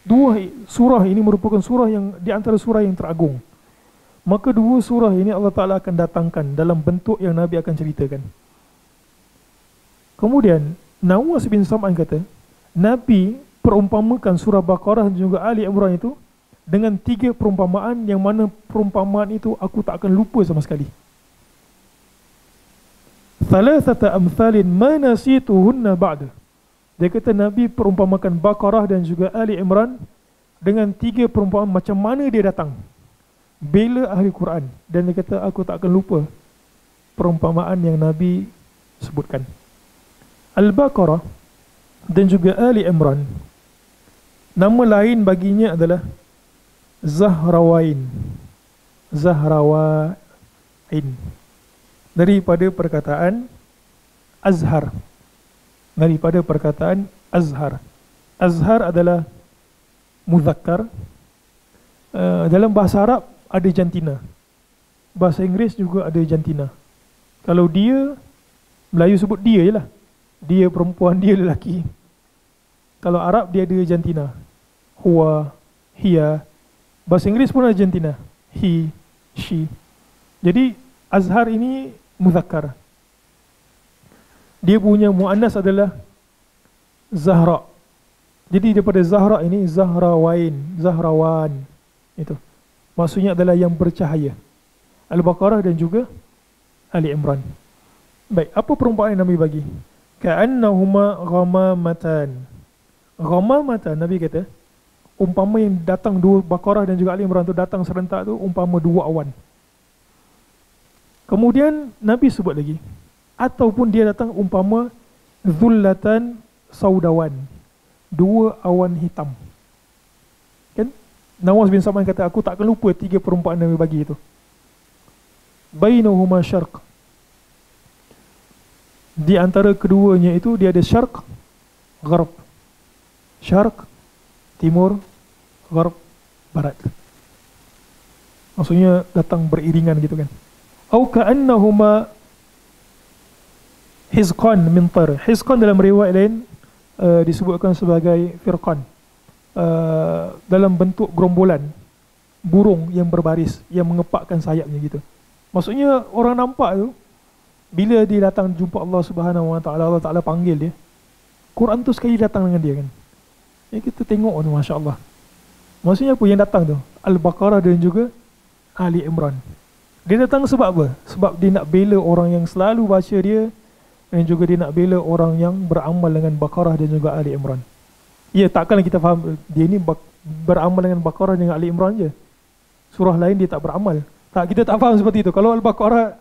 2 surah ini merupakan surah yang di antara surah yang teragung. maka dua surah ini Allah Ta'ala akan datangkan dalam bentuk yang Nabi akan ceritakan. Kemudian Nawas bin Sam'an kata, Nabi perumpamakan surah Baqarah dan juga Ali Imran itu dengan 3 perumpamaan yang mana perumpamaan itu aku tak akan lupa sama sekali. Thalathata amthalin ma nasituhunna ba'da. Dia kata Nabi perumpamakan Baqarah dan juga Ali Imran dengan 3 perumpamaan macam mana dia datang, bela ahli Quran. Dan dia kata aku tak akan lupa perumpamaan yang Nabi sebutkan. Al-Baqarah dan juga Ali Imran, nama lain baginya adalah Zahrawain. Zahrawain daripada perkataan Azhar. Daripada perkataan Azhar. Azhar adalah muzakkar. Dalam bahasa Arab ada jantina. Bahasa Inggeris juga ada jantina. Kalau dia, Melayu sebut dia je lah. Dia perempuan, dia lelaki. Kalau Arab dia ada jantina. Huwa, hiya. Bahasa Inggeris pun ada jantina. He, she. Jadi Azhar ini muzakkar. Dia punya muannas adalah Zahra. Jadi daripada Zahra ini Zahrawain, Zahrawan. Itu. Maksudnya adalah yang bercahaya. Al-Baqarah dan juga Ali Imran. Baik, apa perumpamaan yang Nabi bagi? Ka'annahuma ghamamatan. Ghamamatan, Nabi kata, umpama yang datang dua Baqarah dan juga Ali Imran tu datang serentak tu umpama 2 awan. Kemudian Nabi sebut lagi, ataupun dia datang umpama zullatan saudawan, 2 awan hitam. Kan? Nawas bin Sam'an kata aku tak akan lupa 3 perumpamaan Nabi bagi itu. Bainahuma syarq. Di antara keduanya itu dia ada syarq, gharb. Syarq, timur, gharb, barat. Maksudnya datang beriringan gitu kan. Au ka'annahuma hizqan min tar. Hizqan dalam riwayat lain disebutkan sebagai firqan. Dalam bentuk gerombolan burung yang berbaris, yang mengepakkan sayapnya gitu. Maksudnya orang nampak tu, bila dia datang jumpa Allah Subhanahu Wa Taala, Allah Taala panggil dia, Quran tu sekali datang dengan dia kan. Ya kita tengok tu, Masya Allah. Maksudnya apa yang datang tu? Al-Baqarah dan juga Ali Imran. Dia datang sebab apa? Sebab dia nak bela orang yang selalu baca dia, dan juga dia nak bela orang yang beramal dengan Baqarah dan juga Ali Imran. Ya, takkanlah kita faham dia ni beramal dengan Baqarah dengan Ali Imran je. Surah lain dia tak beramal. Tak, kita tak faham seperti itu. Kalau Al-Baqarah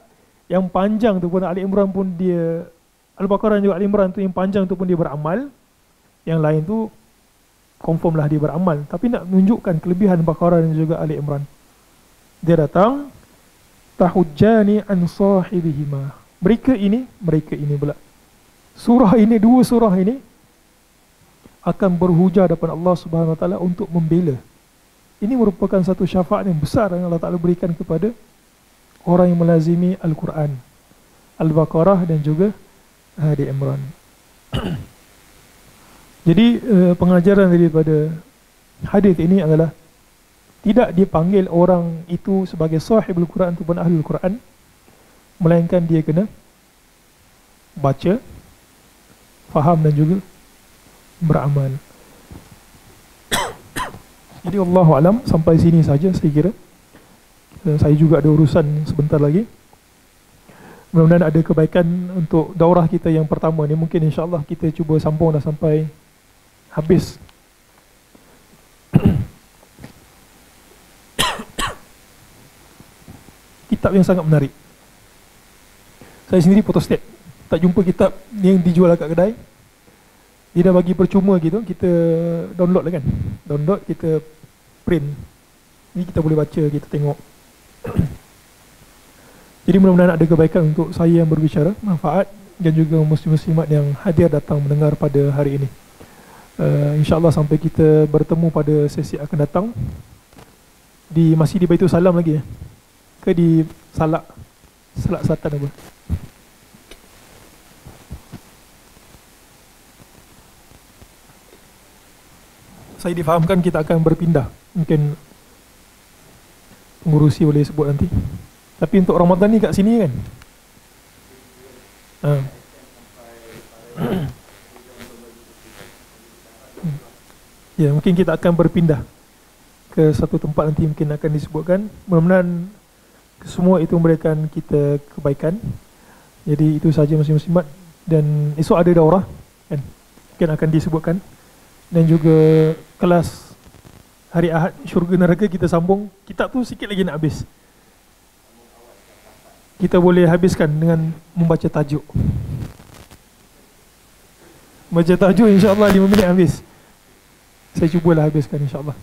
yang panjang tu pun Ali Imran pun dia, Al-Baqarah juga Ali Imran tu yang panjang tu pun dia beramal, yang lain tu confirm lah dia beramal. Tapi nak menunjukkan kelebihan Baqarah dan juga Ali Imran, dia datang tahujjani an sahibihima. Mereka ini pula, surah ini, 2 surah ini akan berhujah depan Allah Subhanahu Wa Taala untuk membela. Ini merupakan satu syafaat yang besar yang Allah Ta'ala berikan kepada orang yang melazimi Al-Quran, Al-Baqarah dan juga Ali Imran. Jadi pengajaran daripada hadis ini adalah tidak dipanggil orang itu sebagai sahibul Quran ataupun ahlul Quran, melainkan dia kena baca, faham dan juga beramal. Jadi Allahu alam, sampai sini saja saya kira. Saya juga ada urusan sebentar lagi. Mudah-mudahan ada kebaikan untuk daurah kita yang pertama ni. Mungkin insya-Allah kita cuba sambung dah sampai habis. Kitab yang sangat menarik. Saya sendiri photostat, tak jumpa kitab yang dijual kat kedai. Dia dah bagi percuma gitu, kita download lah kan. Download, kita print. Ni kita boleh baca, kita tengok. Jadi mudah-mudahan ada kebaikan untuk saya yang berbicara, manfaat, dan juga muslim-muslimat yang hadir datang mendengar pada hari ini. InsyaAllah sampai kita bertemu pada sesi akan datang. Masih di Baitul Salam lagi ya? Ke di Salak Selatan apa? Saya difahamkan kita akan berpindah. Mungkin pengurusi boleh sebut nanti. Tapi untuk Ramadan ni kat sini kan. Ha. Ya, mungkin kita akan berpindah ke satu tempat nanti mungkin akan disebutkan. Mudah-mudahan semua itu memberikan kita kebaikan. Jadi itu saja muslimat, dan esok ada daurah kan, mungkin akan disebutkan, dan juga kelas hari Ahad syurga neraka kita sambung. Kitab tu sikit lagi nak habis. Kita boleh habiskan dengan membaca tajuk. Baca tajuk insya-Allah 5 minit habis. Saya cubalah habiskan insya-Allah.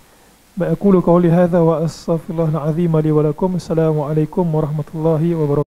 Baik, aku qawli hadza wa astaghfirullahal azim li wa lakum. Assalamualaikum warahmatullahi wabarakatuh.